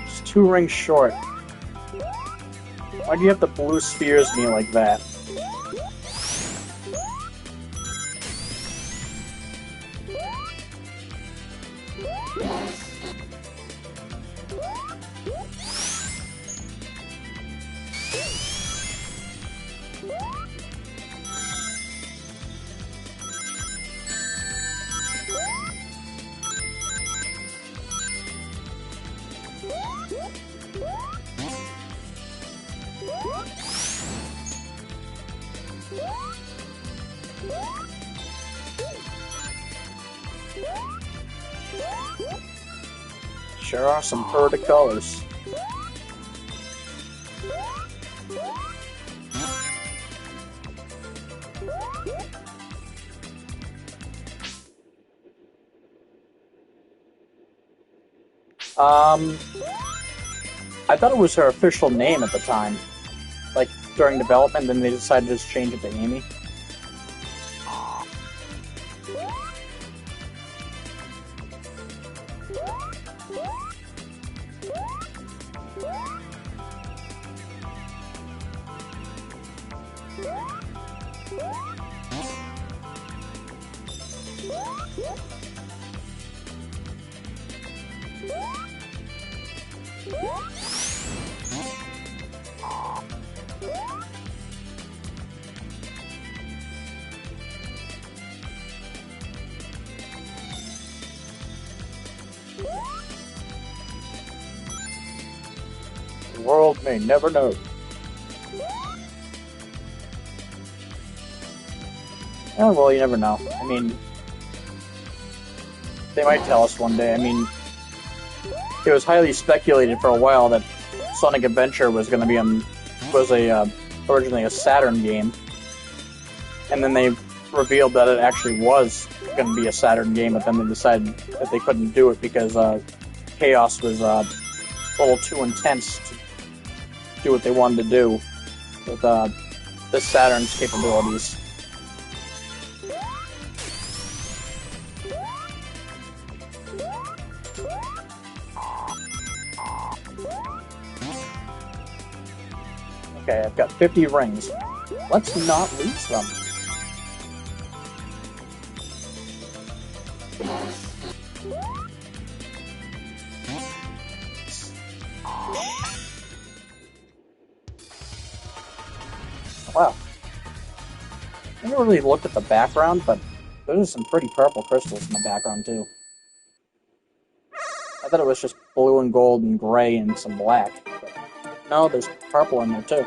S1: Just 2 rings short. Why do you have to blue spears me like that? Sure are some pretty colors. I thought it was her official name at the time. Like, during development, then they decided to just change it to Amy. The world may never know. Oh, well, you never know. I mean, they might tell us one day. I mean, it was highly speculated for a while that Sonic Adventure was going to be originally a Saturn game, and then they revealed that it actually was going to be a Saturn game, but then they decided that they couldn't do it because Chaos was a little too intense to do what they wanted to do with the Saturn's capabilities. Okay, I've got 50 rings. Let's not lose them. Wow. I never really looked at the background, but there's some pretty purple crystals in the background, too. I thought it was just blue and gold and gray and some black. But no, there's purple in there, too.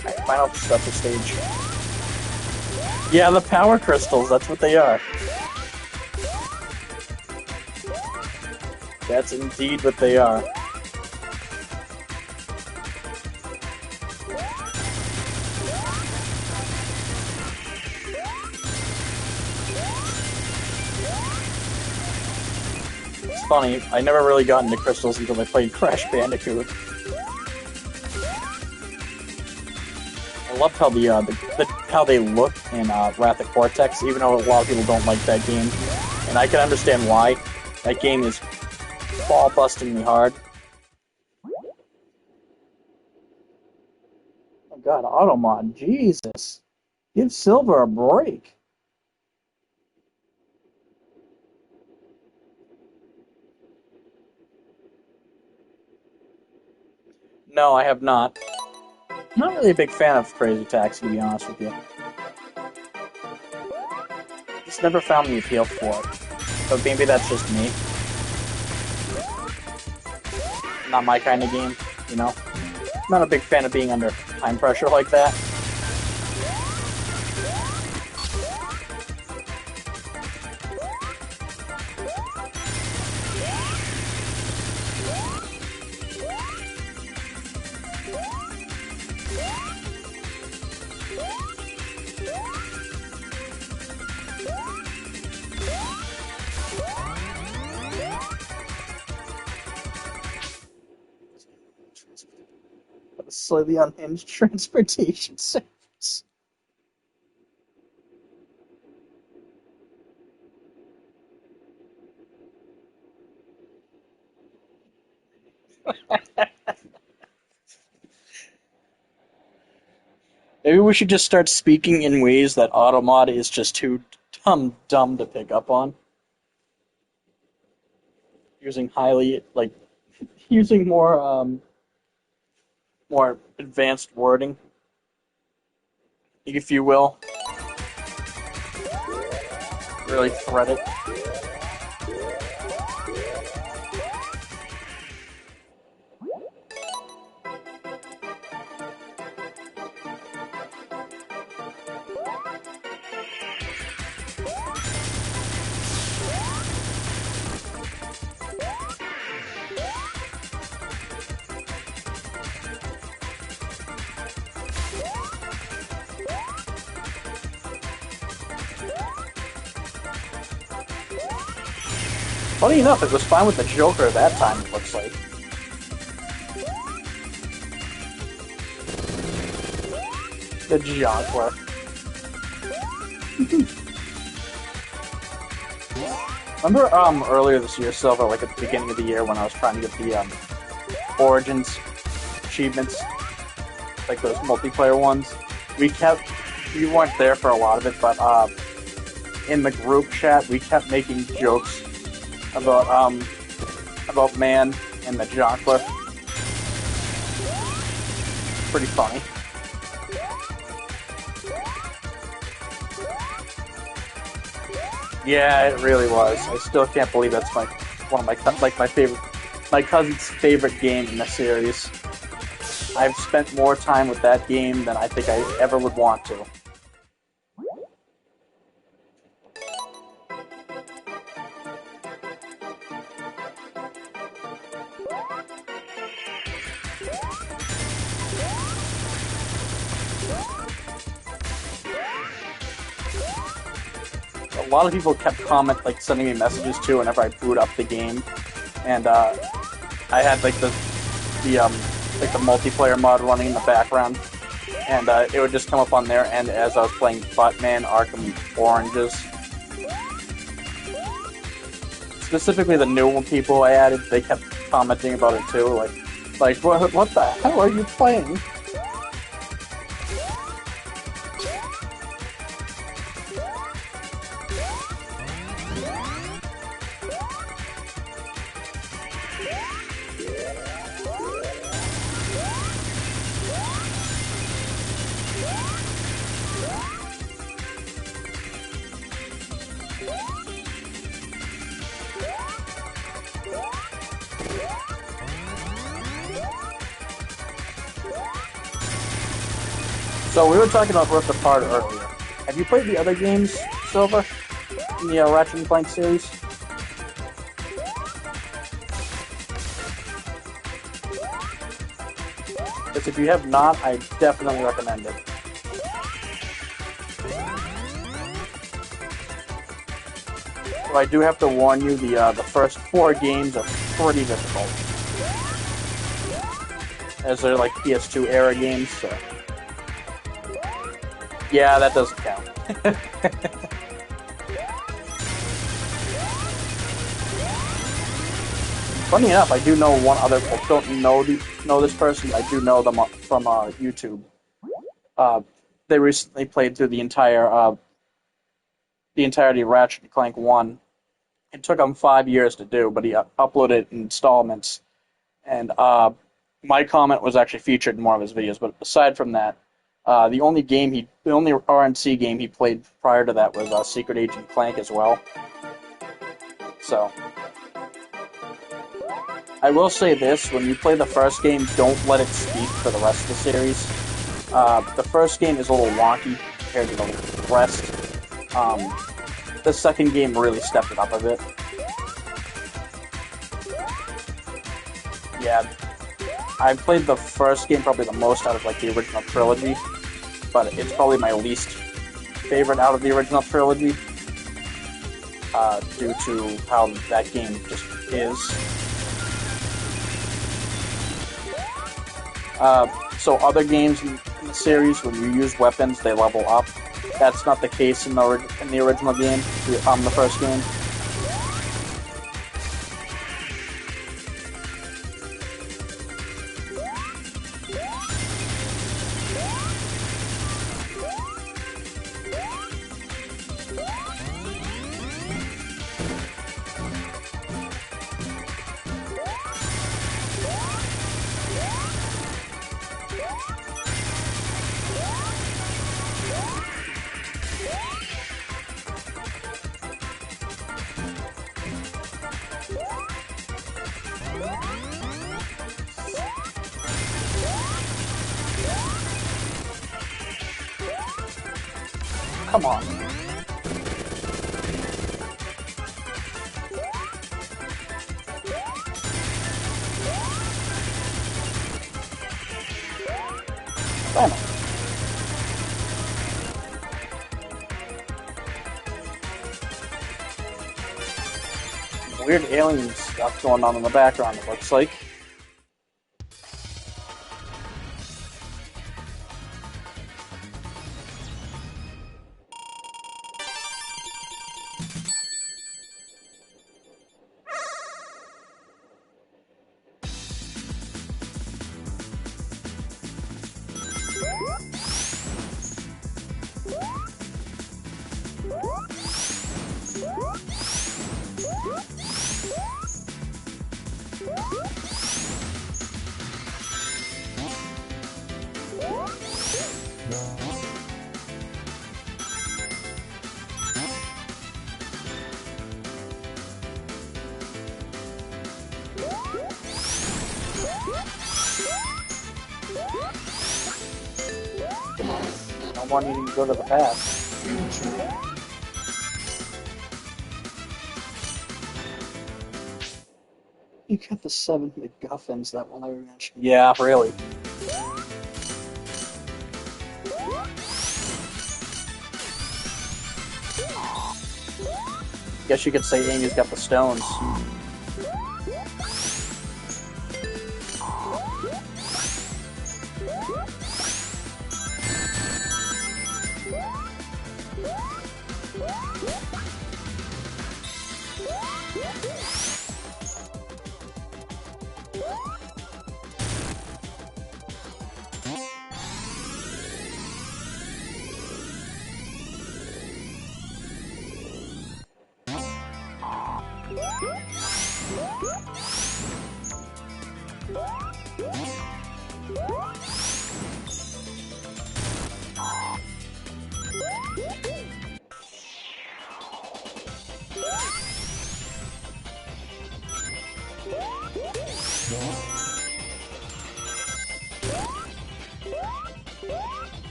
S1: Alright, final special stage. Yeah, the power crystals, that's what they are. That's indeed what they are. It's funny, I never really got into crystals until I played Crash Bandicoot. I loved how how they look in Wrath of Cortex, even though a lot of people don't like that game, and I can understand why. That game is ball-bustingly hard. Oh god, Automod, Jesus. Give Silver a break. No, I have not. I'm not really a big fan of Crazy Taxi, to be honest with you. Just never found the appeal for it. But maybe that's just me. Not my kind of game, you know? I'm not a big fan of being under time pressure like that. A slightly unhinged transportation service. Maybe we should just start speaking in ways that Automod is just too dumb to pick up on. Using highly, like, using more advanced wording, if you will. Really thread it. Funny enough, it was fine with the Joker at that time, it looks like. The Joker. Remember earlier this year, Silver, like at the beginning of the year when I was trying to get the Origins achievements, like those multiplayer ones? We weren't there for a lot of it, but in the group chat, we kept making jokes about man and the Jonkler. Pretty funny. Yeah, it really was. I still can't believe that's one of my cousin's favorite game in the series. I've spent more time with that game than I think I ever would want to. A lot of people kept sending me messages too whenever I boot up the game, and I had like the multiplayer mod running in the background, and it would just come up on there. And as I was playing Batman Arkham Oranges, specifically the new people I added, they kept commenting about it too, like what the hell are you playing? So we were talking about Rift Apart earlier. Have you played the other games, Silver, in the Ratchet and Clank series? Because if you have not, I definitely recommend it. So I do have to warn you, the first 4 games are pretty difficult, as they're like PS2 era games. So. Yeah, that doesn't count. Funny enough, I do know one other. I don't know this person. I do know them from YouTube. They recently played through the entirety of Ratchet and Clank 1. It took him 5 years to do, but he uploaded it in installments. And my comment was actually featured in one of his videos. But aside from that, the only RNC game he played prior to that was Secret Agent Clank as well. So, I will say this: when you play the first game, don't let it speak for the rest of the series. The first game is a little wonky compared to the rest. The second game really stepped it up a bit. Yeah, I played the first game probably the most out of like the original trilogy. but it's probably my least favorite out of the original trilogy, due to how that game just is. So other games in the series, when you use weapons, they level up. That's not the case in the original game, the first game. Come on. Damn it. Weird alien stuff going on in the background, it looks like. I want you to go to the past. You got the 7 MacGuffins that will never mention. Yeah, really. Guess you could say Amy's got the stones.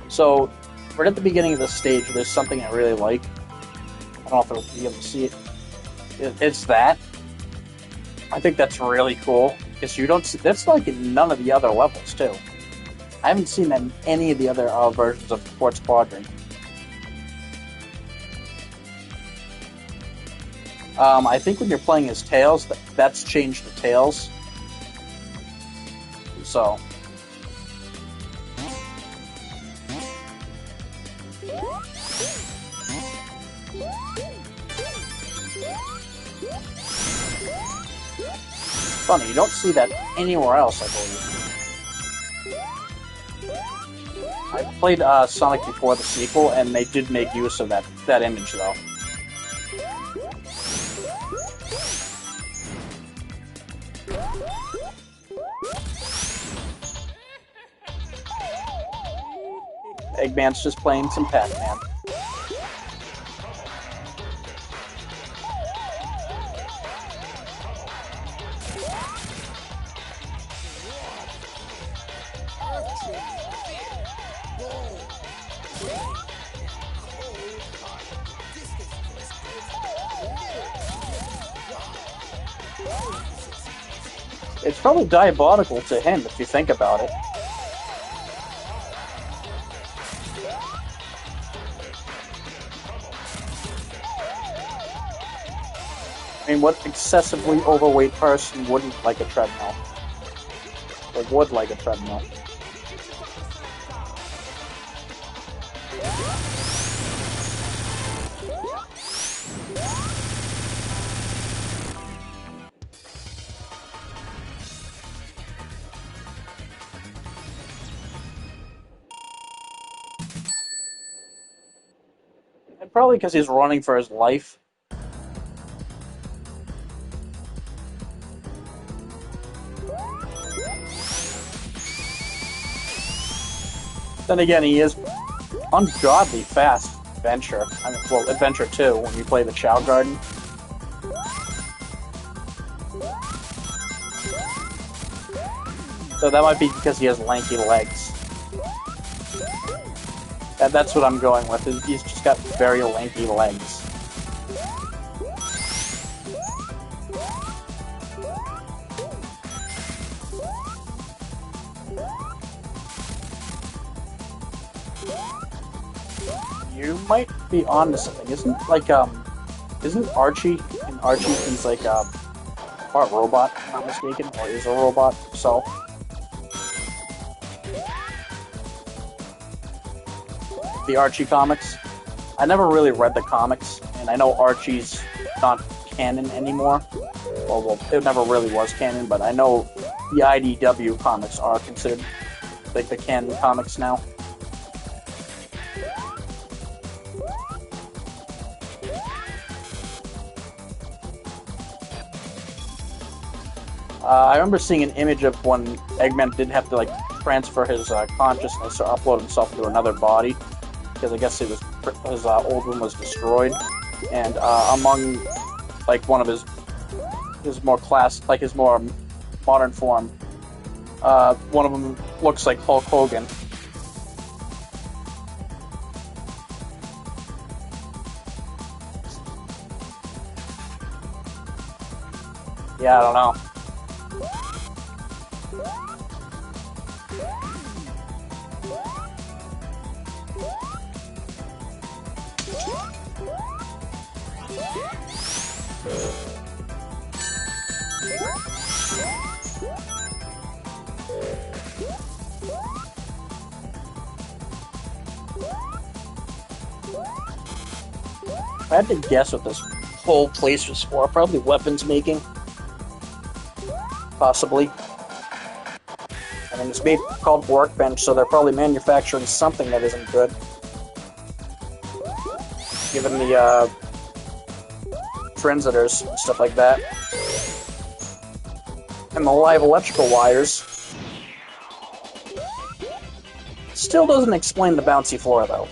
S1: So, right at the beginning of the stage, there's something I really like. I don't know if I'll be able to see it. It's that. I think that's really cool, because you don't see, that's like in none of the other levels, too. I haven't seen that in any of the other versions of Quartz Quadrant. I think when you're playing as Tails, that's changed to Tails. So... funny, you don't see that anywhere else, I believe. I played Sonic before the sequel, and they did make use of that image, though. Eggman's just playing some Pac-Man. It's probably diabolical to him if you think about it. I mean, what excessively overweight person wouldn't like a treadmill? Or would like a treadmill? And probably because he's running for his life. Then again, he is ungodly fast, Adventure. I mean, well, Adventure 2, when you play the Chow Garden. So that might be because he has lanky legs. That's what I'm going with. He's just got very lanky legs. You might be onto something. Isn't Archie in Archie? He's like part robot, if I'm not mistaken, or is a robot himself. The Archie comics. I never really read the comics, and I know Archie's not canon anymore. Well, it never really was canon, but I know the IDW comics are considered like the canon comics now. I remember seeing an image of when Eggman did have to like transfer his consciousness or upload himself into another body, because I guess his old one was destroyed, and among like one of his more his more modern form, one of them looks like Hulk Hogan. Yeah, I don't know. If I had to guess what this whole place was for, probably weapons making. Possibly. I mean, it's called Workbench, so they're probably manufacturing something that isn't good. Given the transistors and stuff like that. And the live electrical wires. Still doesn't explain the bouncy floor, though.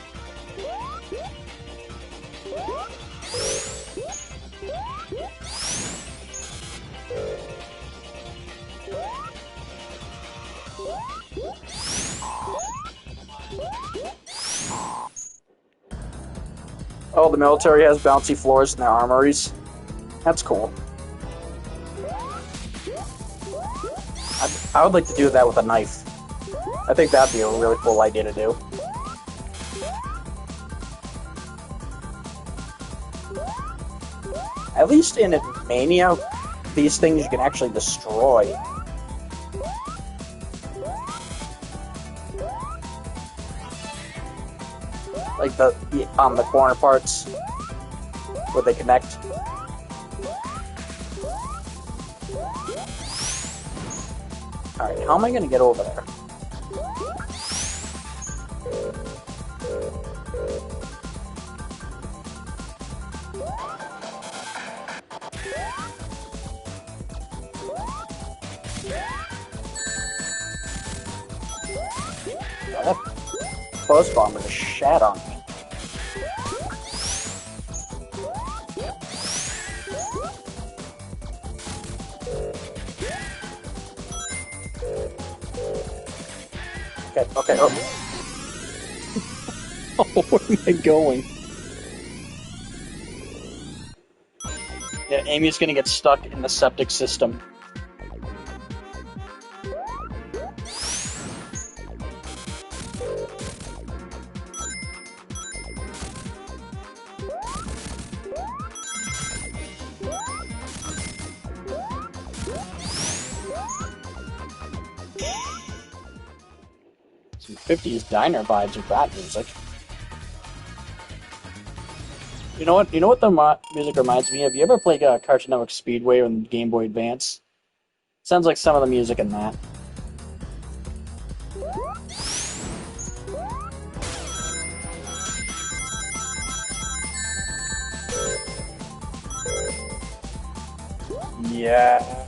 S1: Oh, the military has bouncy floors in their armories. That's cool. I would like to do that with a knife. I think that'd be a really cool idea to do. At least in Mania, these things you can actually destroy. Like the corner parts where they connect. Alright, how am I gonna get over there? post bomber just shat on me. Okay, oh. Oh, where am I going? Yeah, Amy's gonna get stuck in the septic system. Some 50s diner vibes with that music. You know what? You know what the music reminds me of? You ever played Cartoon Network Speedway on Game Boy Advance? Sounds like some of the music in that. Yeah.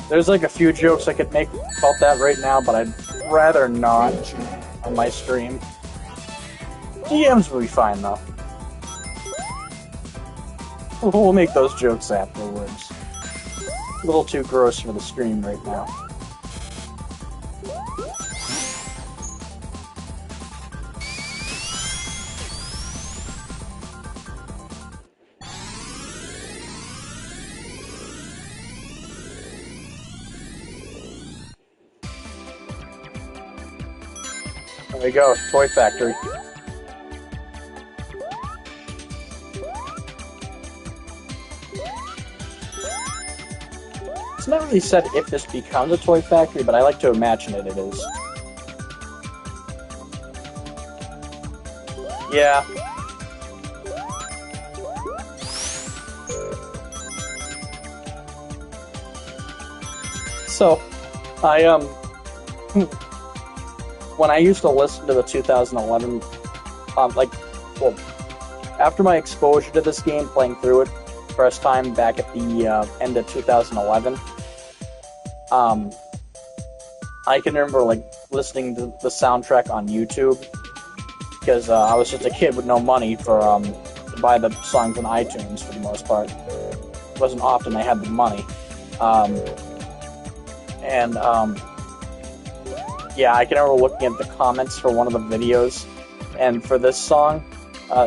S1: There's like a few jokes I could make about that right now, but I'd rather not on my stream. DMs will be fine though. We'll make those jokes afterwards. A little too gross for the stream right now. There we go, Toy Factory. It's not really said if this becomes a Toy Factory, but I like to imagine it is. Yeah. So, when I used to listen to the 2011, after my exposure to this game, playing through it first time back at the end of 2011, I can remember listening to the soundtrack on YouTube because I was just a kid with no money for to buy the songs on iTunes for the most part. It wasn't often I had the money, yeah, I can remember looking at the comments for one of the videos, and for this song,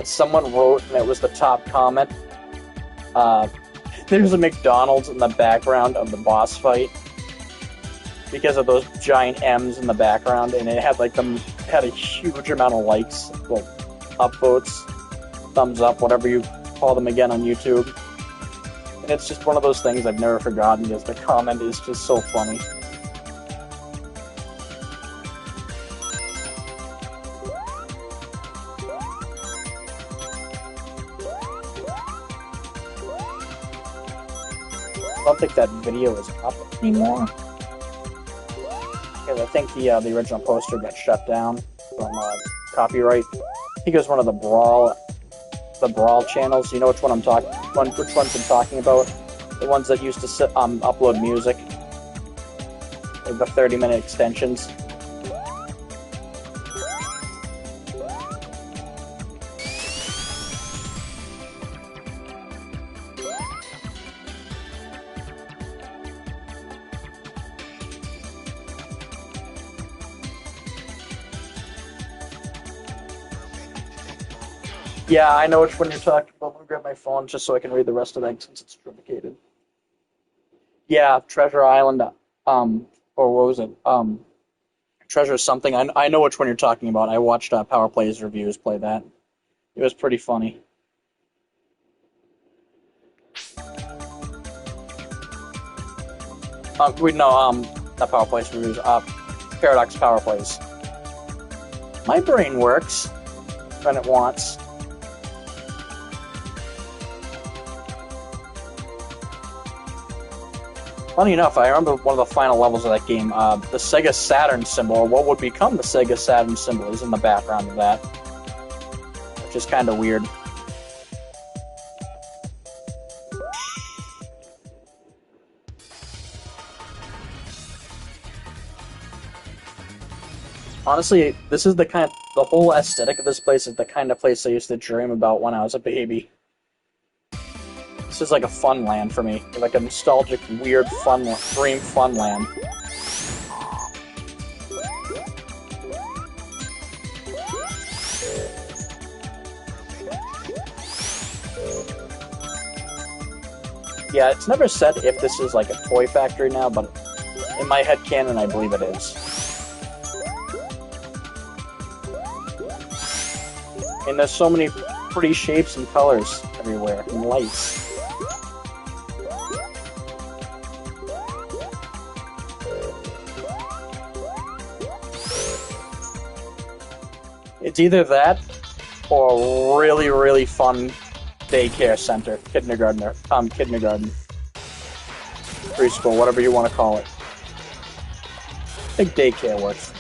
S1: someone wrote, and it was the top comment, there's a McDonald's in the background of the boss fight, because of those giant M's in the background, and it had had a huge amount of likes, well, upvotes, thumbs up, whatever you call them again on YouTube. And it's just one of those things I've never forgotten, because the comment is just so funny. I don't think that video is up anymore, because I think the original poster got shut down from copyright. I think it was one of the Brawl channels. You know which one I'm talking? Which ones I'm talking about? The ones that used to upload music, like the 30-minute extensions. Yeah, I know which one you're talking about. Let me grab my phone just so I can read the rest of that since it's truncated. Yeah, Treasure Island, or what was it? Treasure something. I know which one you're talking about. I watched Power Play's reviews play that. It was pretty funny. Not Power Play's reviews. Paradox Power Plays. My brain works when it wants. Funny enough, I remember one of the final levels of that game, the Sega Saturn symbol, or what would become the Sega Saturn symbol, is in the background of that, which is kind of weird. Honestly, this is the whole aesthetic of this place is the kind of place I used to dream about when I was a baby. This is like a fun land for me, like a nostalgic, weird, dream fun land. Yeah, it's never said if this is like a toy factory now, but in my head canon, I believe it is. And there's so many pretty shapes and colors everywhere, and lights. It's either that or a really, really fun daycare center, kindergarten, preschool, whatever you want to call it. I think daycare works.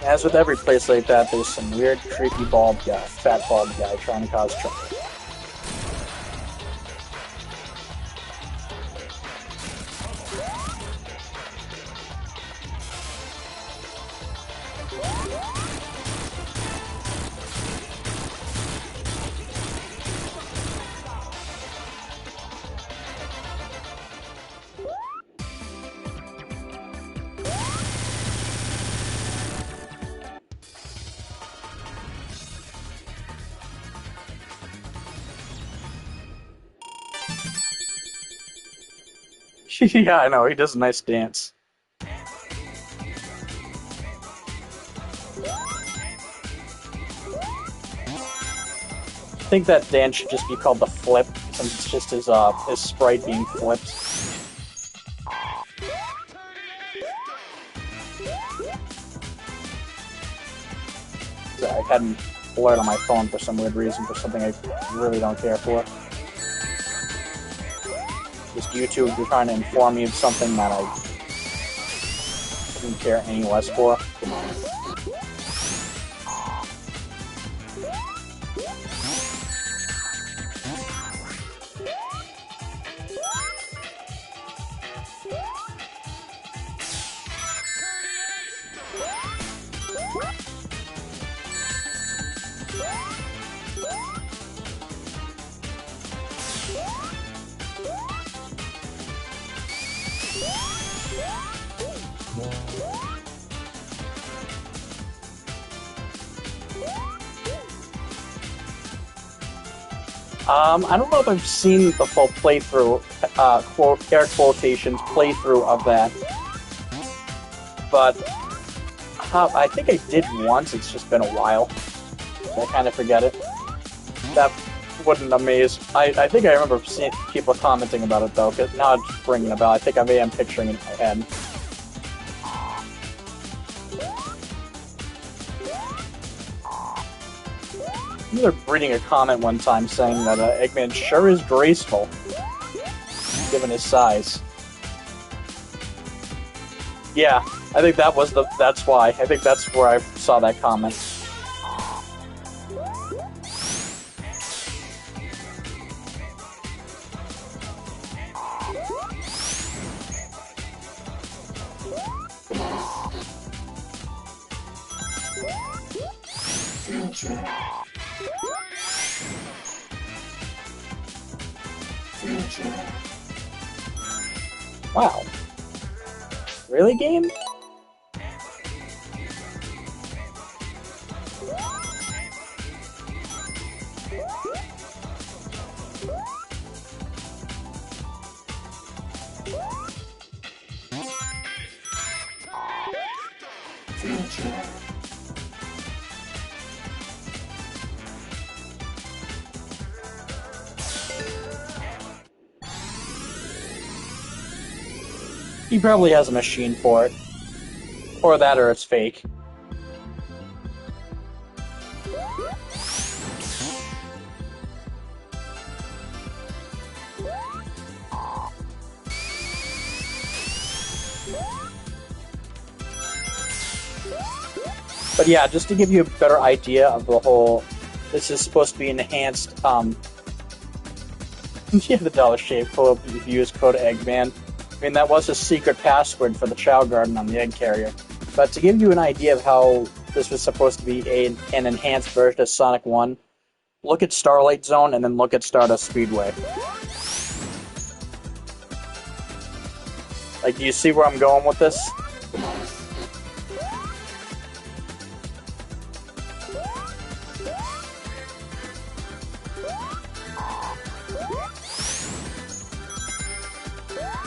S1: As with every place like that, there's some weird, creepy bald guy, fat bald guy trying to cause trouble. Yeah, I know, he does a nice dance. I think that dance should just be called the flip, since it's just his sprite being flipped. I had an alert on my phone for some weird reason, for something I really don't care for. Just YouTube trying to inform me of something that I didn't care any less for. Come on. I don't know if I've seen the full playthrough, air quotations, playthrough of that, but I think I did once, it's just been a while. I kind of forget it. That wouldn't amaze. I think I remember seeing people commenting about it, though, because now it's ringing a bell. I think I am picturing it in my head. I remember reading a comment one time saying that Eggman sure is graceful, given his size. Yeah, I think that's why. I think that's where I saw that comment. Wow. Really, game? He probably has a machine for it. Or that, or it's fake. But yeah, just to give you a better idea of the whole, this is supposed to be enhanced. Yeah, the dollar shave pull-up if you use code Eggman. I mean, that was a secret password for the Chow Garden on the egg carrier. But to give you an idea of how this was supposed to be an enhanced version of Sonic 1, look at Starlight Zone and then look at Stardust Speedway. Like, do you see where I'm going with this?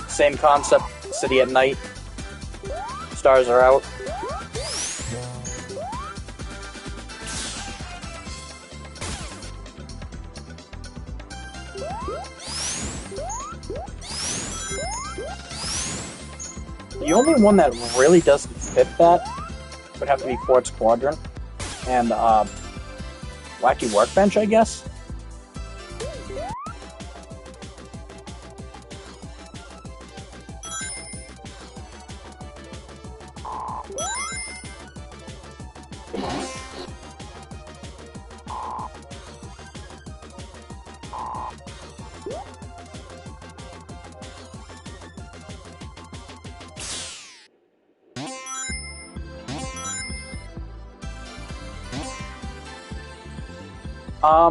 S1: Same concept, city at night, stars are out. The only one that really doesn't fit that would have to be Quartz Quadrant and Wacky Workbench, I guess.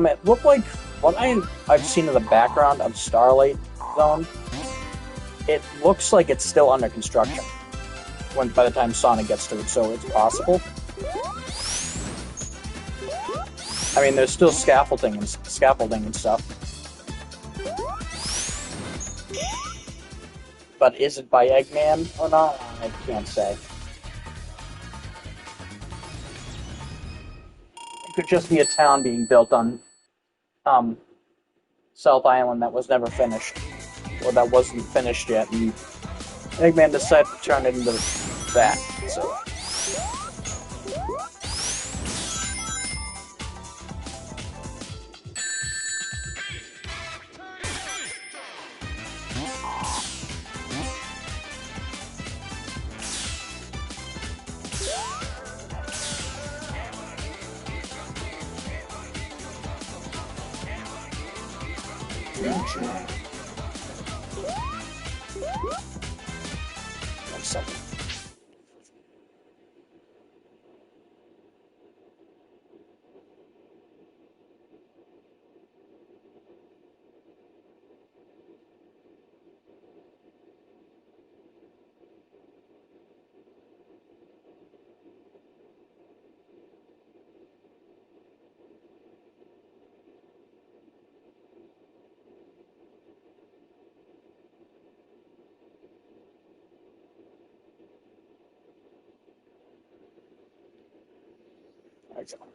S1: It looked like what I've seen in the background of Starlight Zone. It looks like it's still under construction by the time Sonic gets to it, so it's possible. I mean, there's still scaffolding and stuff. But is it by Eggman or not? I can't say. It could just be a town being built on South Island that was never finished, or that wasn't finished yet, and Eggman decided to turn it into that. So. One second. Excellent.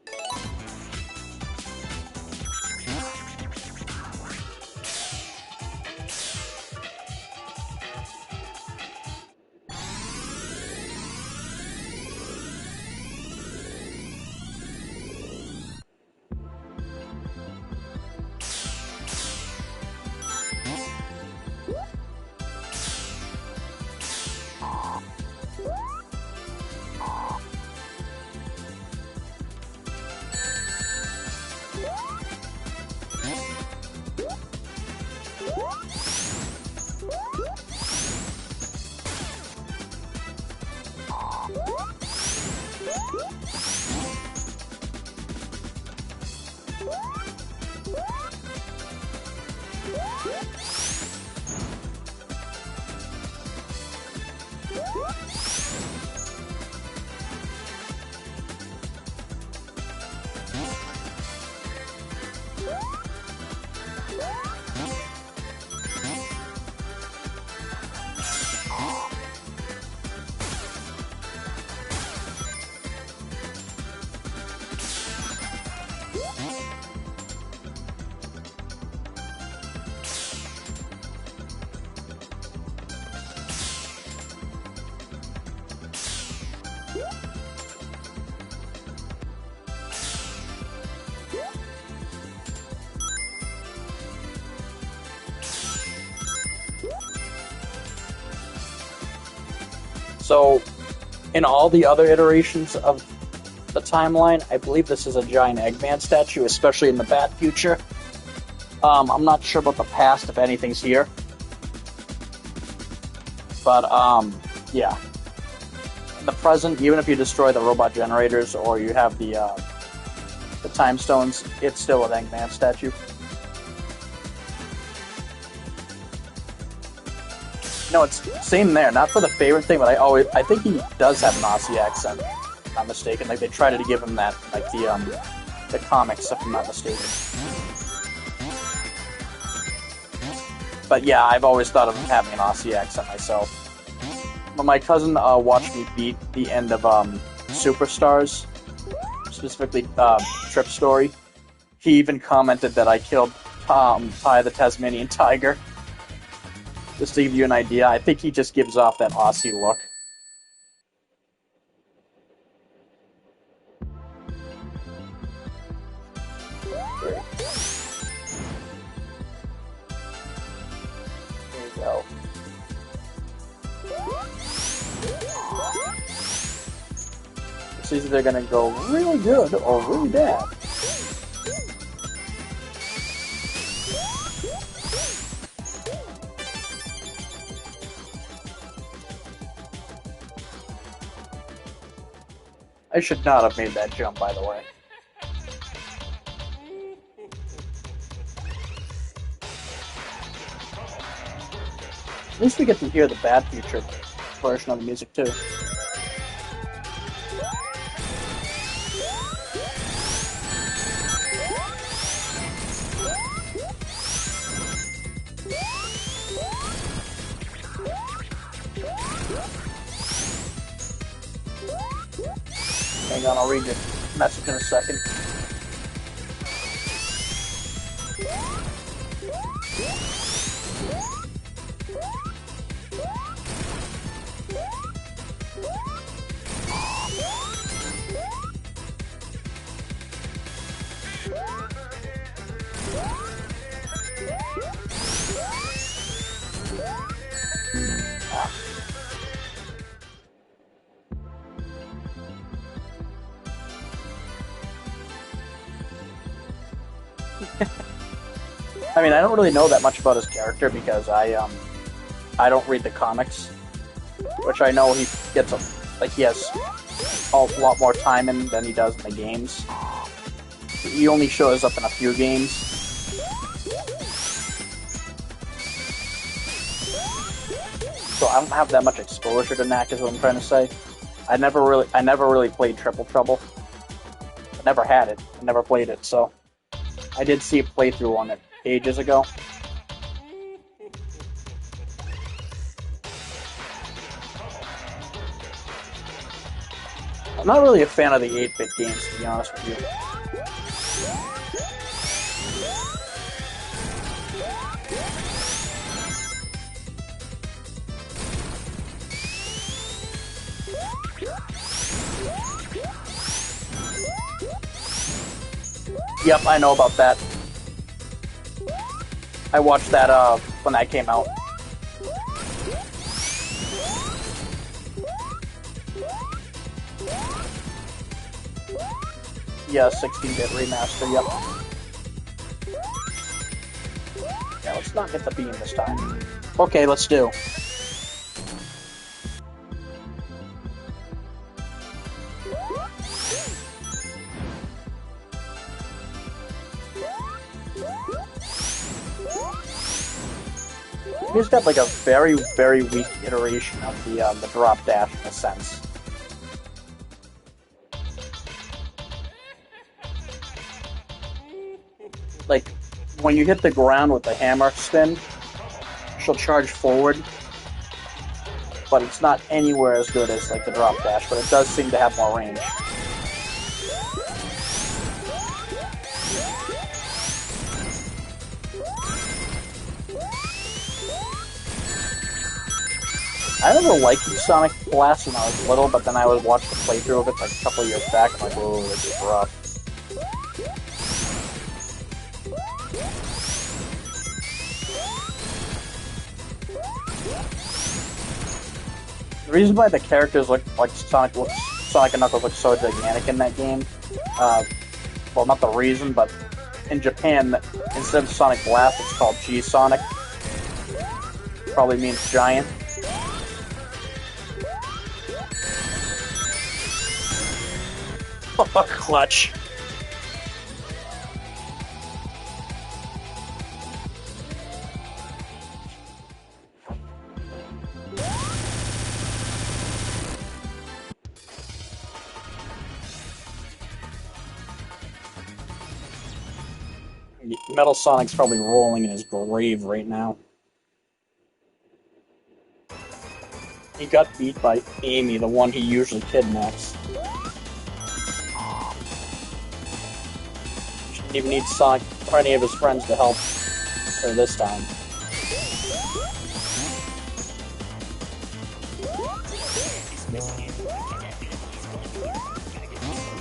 S1: So, in all the other iterations of the timeline, I believe this is a giant Eggman statue, especially in the Bat future. I'm not sure about the past, if anything's here. But, yeah. In the present, even if you destroy the robot generators or you have the time stones, it's still an Eggman statue. No, it's same there. Not for the favorite thing, but I think he does have an Aussie accent. If I'm not mistaken. Like they tried to give him that, like the comics, if I'm not mistaken. But yeah, I've always thought of him having an Aussie accent myself. But my cousin watched me beat the end of Superstars, specifically Trip Story. He even commented that I killed Ty the Tasmanian Tiger. Just to give you an idea, I think he just gives off that Aussie look. There you go. It's either they're gonna go really good or really bad. I should not have made that jump, by the way. At least we get to hear the Bad Future version of the music, too. Hang on, I'll read your message in a second. I mean, I don't really know that much about his character because I don't read the comics, which I know he gets he has a lot more time in than he does in the games. He only shows up in a few games. So I don't have that much exposure to Knack, is what I'm trying to say. I never really played Triple Trouble. I never had it. I never played it, so I did see a playthrough on it ages ago. I'm not really a fan of the 8-bit games, to be honest with you. Yep, I know about that. I watched that when that came out. Yeah, 16-bit remaster, yep. Yeah, let's not get the beam this time. Okay, let's do. He's got like a very, very weak iteration of the drop dash in a sense. Like, when you hit the ground with the hammer spin, she'll charge forward, but it's not anywhere as good as like the drop dash, but it does seem to have more range. I never liked Sonic Blast when I was little, but then I would watch the playthrough of it like a couple of years back, and I'm like, whoa, this is rough. The reason why the characters look like Sonic looks Sonic and Knuckles look so gigantic in that game. Well, not the reason, but in Japan, instead of Sonic Blast, it's called G-Sonic. Probably means giant.
S4: Clutch.
S1: Metal Sonic's probably rolling in his grave right now. He got beat by Amy, the one he usually kidnaps. Shouldn't even need Sonic or any of his friends to help her this time.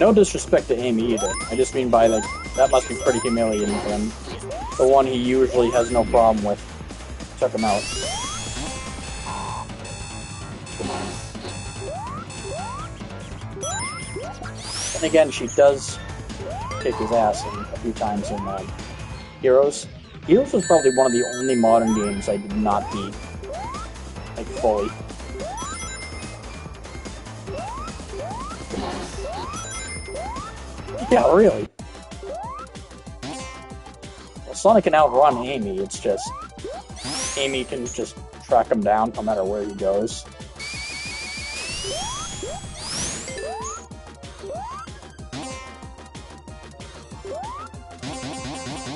S1: No disrespect to Amy either. I just mean by, like, that must be pretty humiliating for him. The one he usually has no problem with took him out. And again, she does kick his ass a few times in Heroes. Heroes was probably one of the only modern games I did not beat, like, fully. Yeah, really. Well, Sonic can outrun Amy, it's just Amy can just track him down no matter where he goes.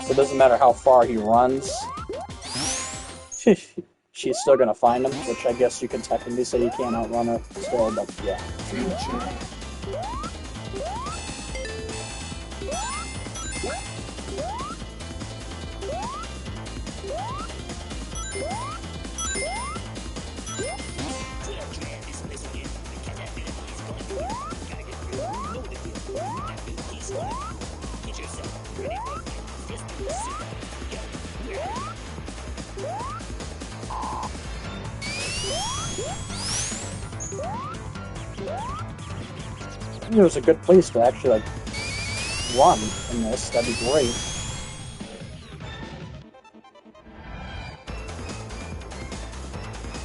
S1: So it doesn't matter how far he runs, she's still gonna find him, which I guess you can technically say you can't outrun her still, but yeah. It was a good place to actually, like, run in this. That'd be great.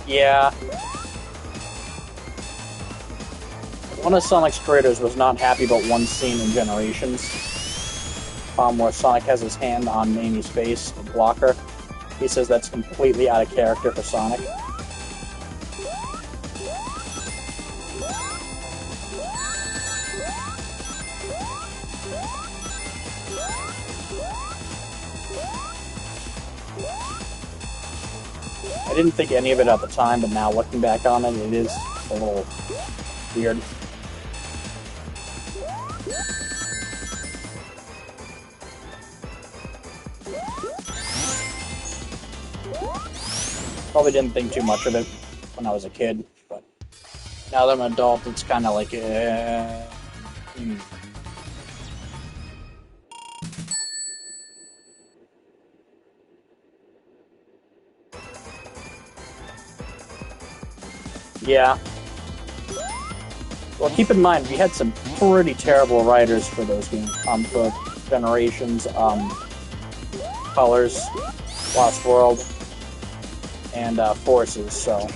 S1: Yeah. One of Sonic's creators was not happy about one scene in Generations, where Sonic has his hand on Amy's face to block her. He says that's completely out of character for Sonic. I didn't think any of it at the time, but now looking back on it, it is a little weird. Probably didn't think too much of it when I was a kid, but now that I'm an adult, it's kind of like, Yeah. Well, keep in mind, we had some pretty terrible writers for those games. For Generations, Colors, Lost World, and Forces, so...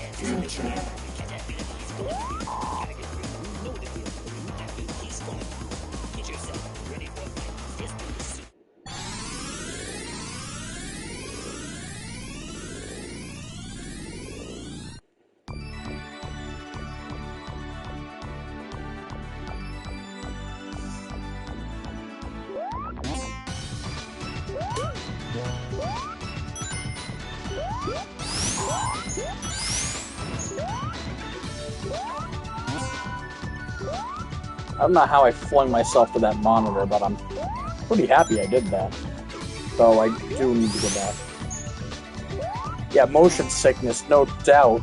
S1: I don't know how I flung myself to that monitor, but I'm pretty happy I did that. So I do need to go back. Yeah, motion sickness, no doubt.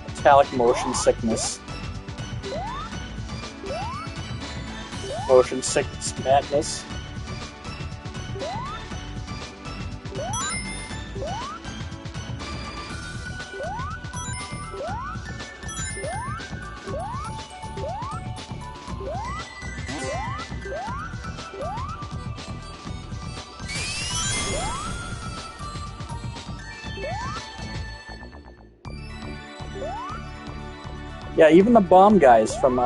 S1: Metallic motion sickness. Motion sickness madness. Yeah, even the bomb guys from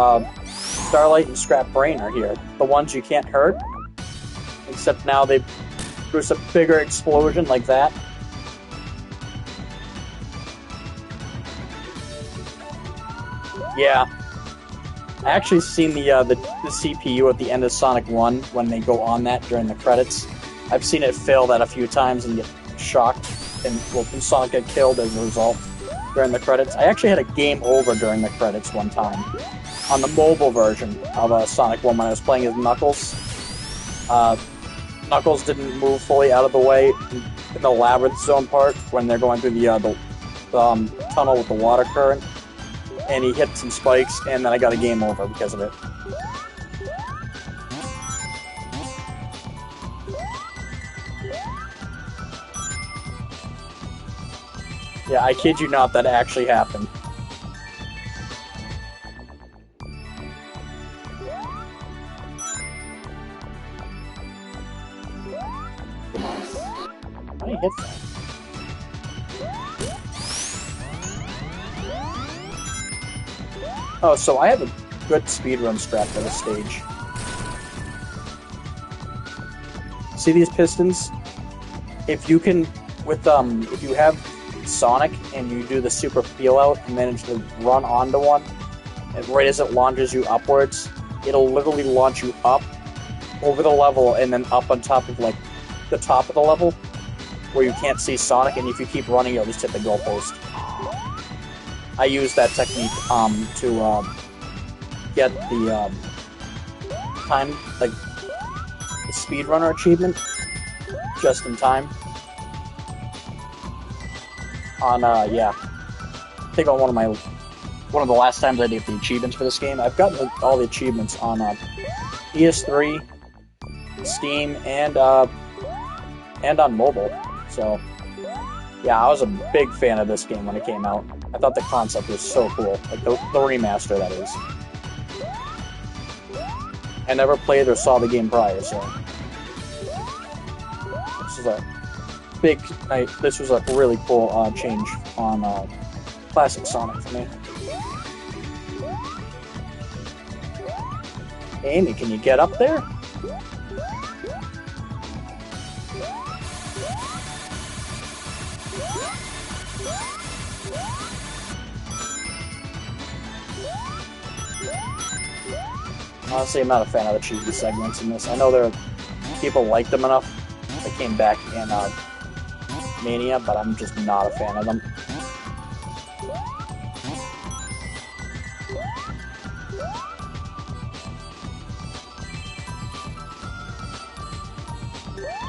S1: Starlight and Scrap Brain are here. The ones you can't hurt. Except now there's a bigger explosion like that. Yeah. I actually seen the CPU at the end of Sonic 1 when they go on that during the credits. I've seen it fail that a few times and get shocked, and Sonic get killed as a result during the credits. I actually had a game over during the credits one time on the mobile version of Sonic 1 when I was playing as Knuckles. Knuckles didn't move fully out of the way in the Labyrinth Zone part when they're going through the tunnel with the water current. And he hit some spikes, and then I got a game over because of it. Yeah, I kid you not, that actually happened. How many hits that? Oh, so I have a good speedrun strat for this stage. See these pistons? If you can, if you have Sonic and you do the super peel out and manage to run onto one, and right as it launches you upwards, it'll literally launch you up over the level and then up on top of like the top of the level where you can't see Sonic, and if you keep running, you'll just hit the goalpost. I use that technique to get the time, like the speedrunner achievement, just in time. On yeah, I think on one of the last times I did the achievements for this game. I've gotten all the achievements on PS3, Steam, and on mobile. So yeah, I was a big fan of this game when it came out. I thought the concept was so cool, like the remaster, that is. I never played or saw the game prior, so this is a big night. This was a really cool change on classic Sonic for me. Amy, can you get up there? Honestly, I'm not a fan of the cheesy segments in this. I know people liked them enough that came back in Mania, but I'm just not a fan of them.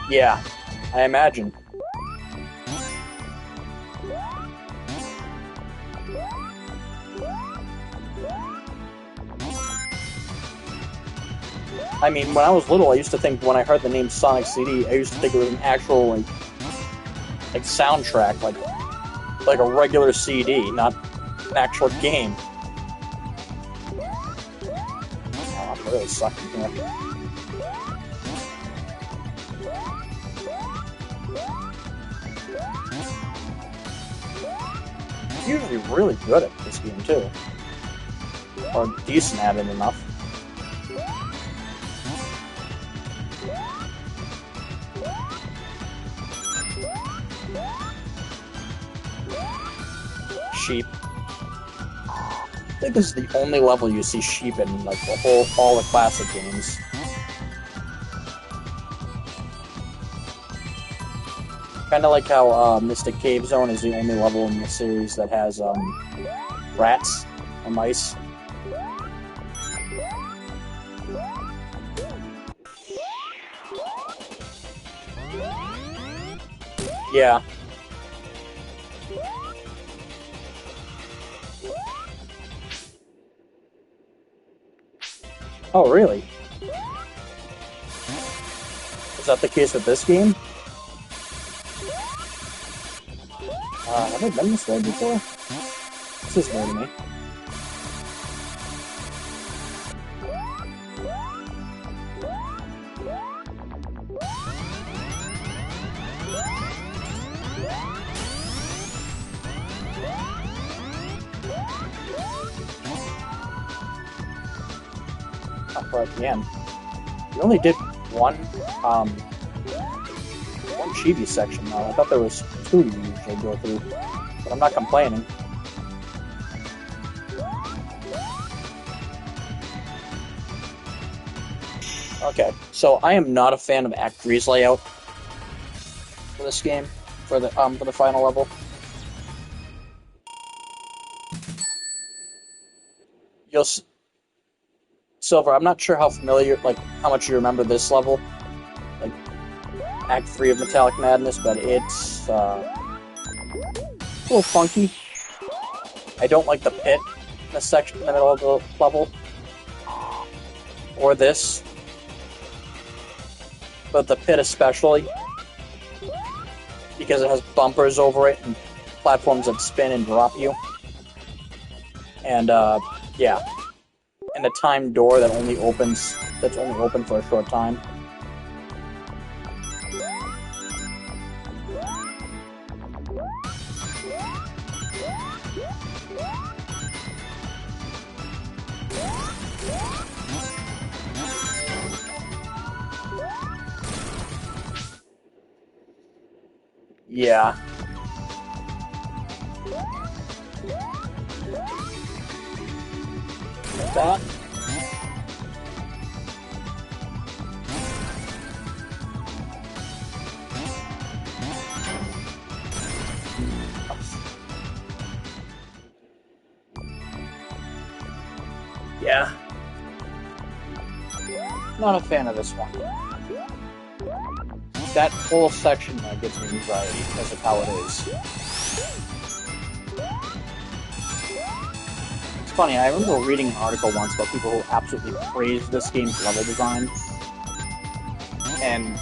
S1: Yeah, I imagine. I mean, when I was little, I used to think, when I heard the name Sonic CD, I used to think it was an actual, like soundtrack, like a regular CD, not an actual game. Oh, I'm really sucking here. I'm usually really good at this game, too. Or decent at it enough. Sheep. I think this is the only level you see sheep in, like, all the classic games. Kinda like how Mystic Cave Zone is the only level in the series that has rats or mice. Yeah. Oh, really? Is that the case with this game? Have I been this way before? This is new to me. for at the end. We only did one chibi section though. I thought there was two you usually go through, but I'm not complaining. Okay, so I am not a fan of Act 3's layout for this game, for the final level. Silver, I'm not sure how familiar, like, how much you remember this level, like, Act 3 of Metallic Madness, but it's, a little funky. I don't like the pit in the section in the middle of the level, or this, but the pit especially, because it has bumpers over it and platforms that spin and drop you. And, yeah. And a timed door that that's only open for a short time. Yeah. Like that. Yeah. Not a fan of this one. That whole section gives me anxiety because of how it is. It's funny, I remember reading an article once about people who absolutely praised this game's level design. And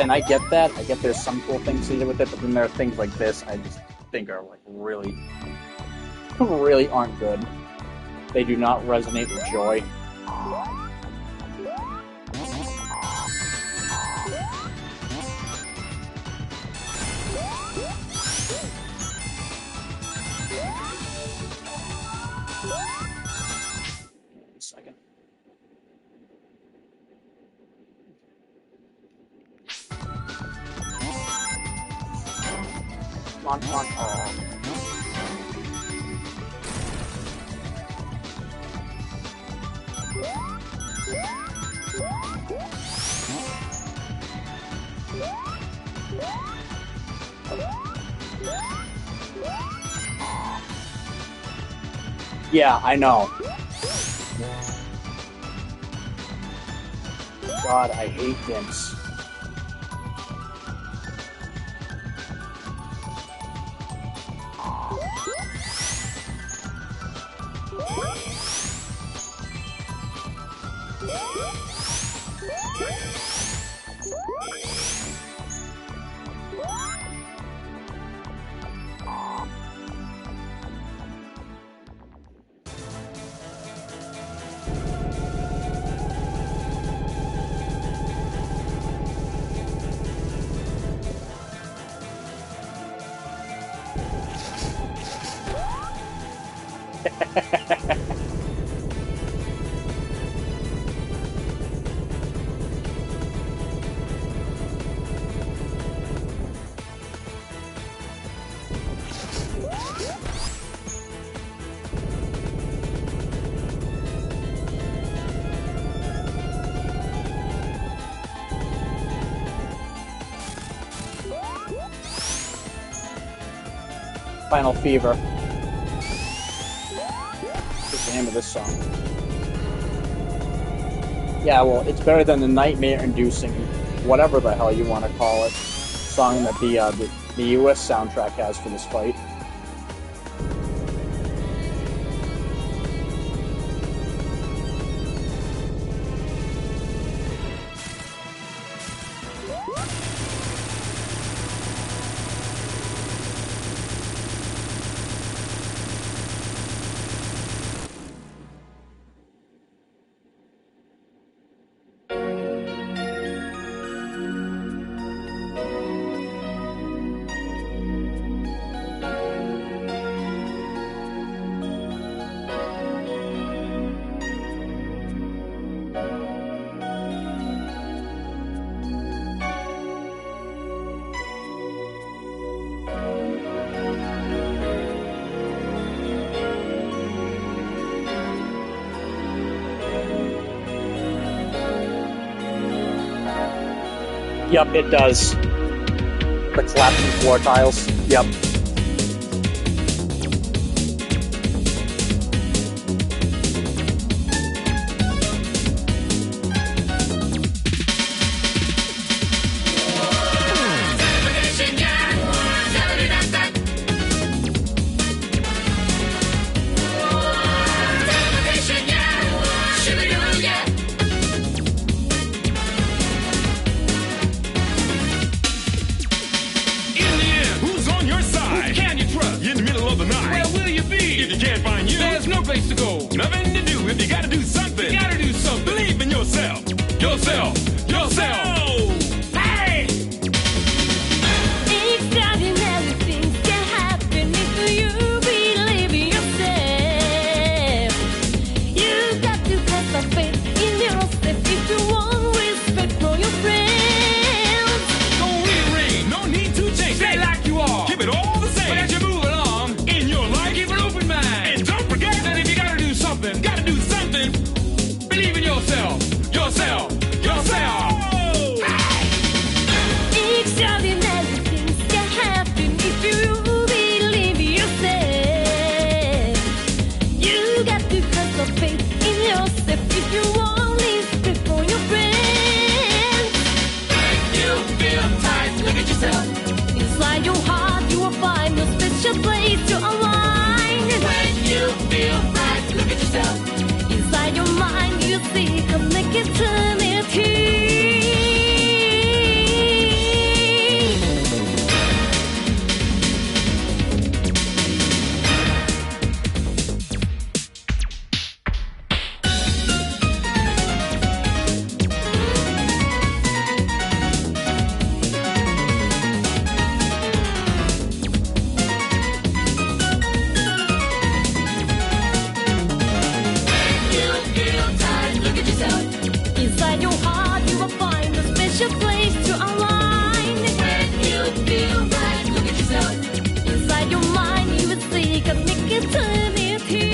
S1: I get that. I get there's some cool things to do with it, but then there are things like this I just think are like really aren't good. They do not resonate with joy. Second. Come on, come on. Oh. Yeah, I know. God, I hate this. Final Fever. What's the name of this song? Yeah, well, it's better than the nightmare-inducing, whatever the hell you want to call it, song that the US soundtrack has for this fight. Yep, it does. The collapsing floor tiles. Yep.
S2: Nothing to do if you gotta do something. You gotta do something. Believe in yourself. Yourself. Hey!
S3: Extraordinary things can happen if you believe in yourself. You got to have some faith in yourself if you want respect from your friends.
S2: Don't rearrange. No need to change. Stay like you are. Keep it all the same. But as you move along in your life, keep an open mind. And don't forget that if you gotta do something, believe in yourself.
S3: Extraordinary things can happen if you believe in yourself. You got to have some faith in yourself if you want respect from your friends.
S2: When you feel tight, look at yourself.
S3: Inside your heart, you will find a special place to align.
S2: When you feel right, look at yourself.
S3: Inside your mind, you see eternity. Inside your heart, you will find a special place to align.
S2: When you feel right, look at yourself.
S3: Inside your mind, you will see cosmic eternity.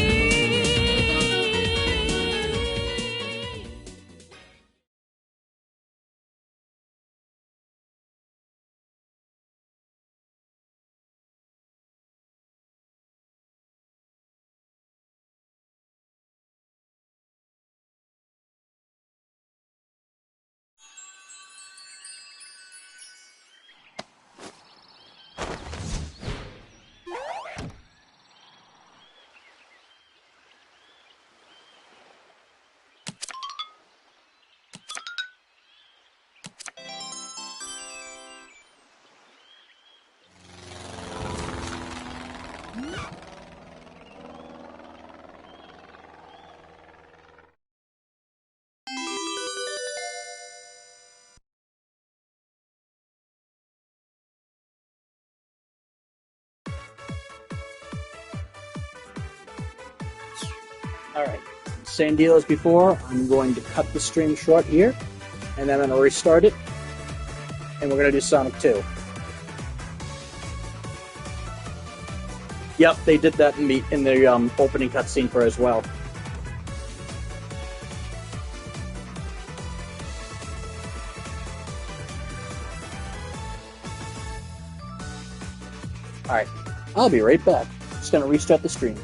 S1: Alright, same deal as before. I'm going to cut the stream short here, and then I'm going to restart it, and we're going to do Sonic 2. Yep, they did that in the opening cutscene for as well. Alright, I'll be right back. Just going to restart the stream.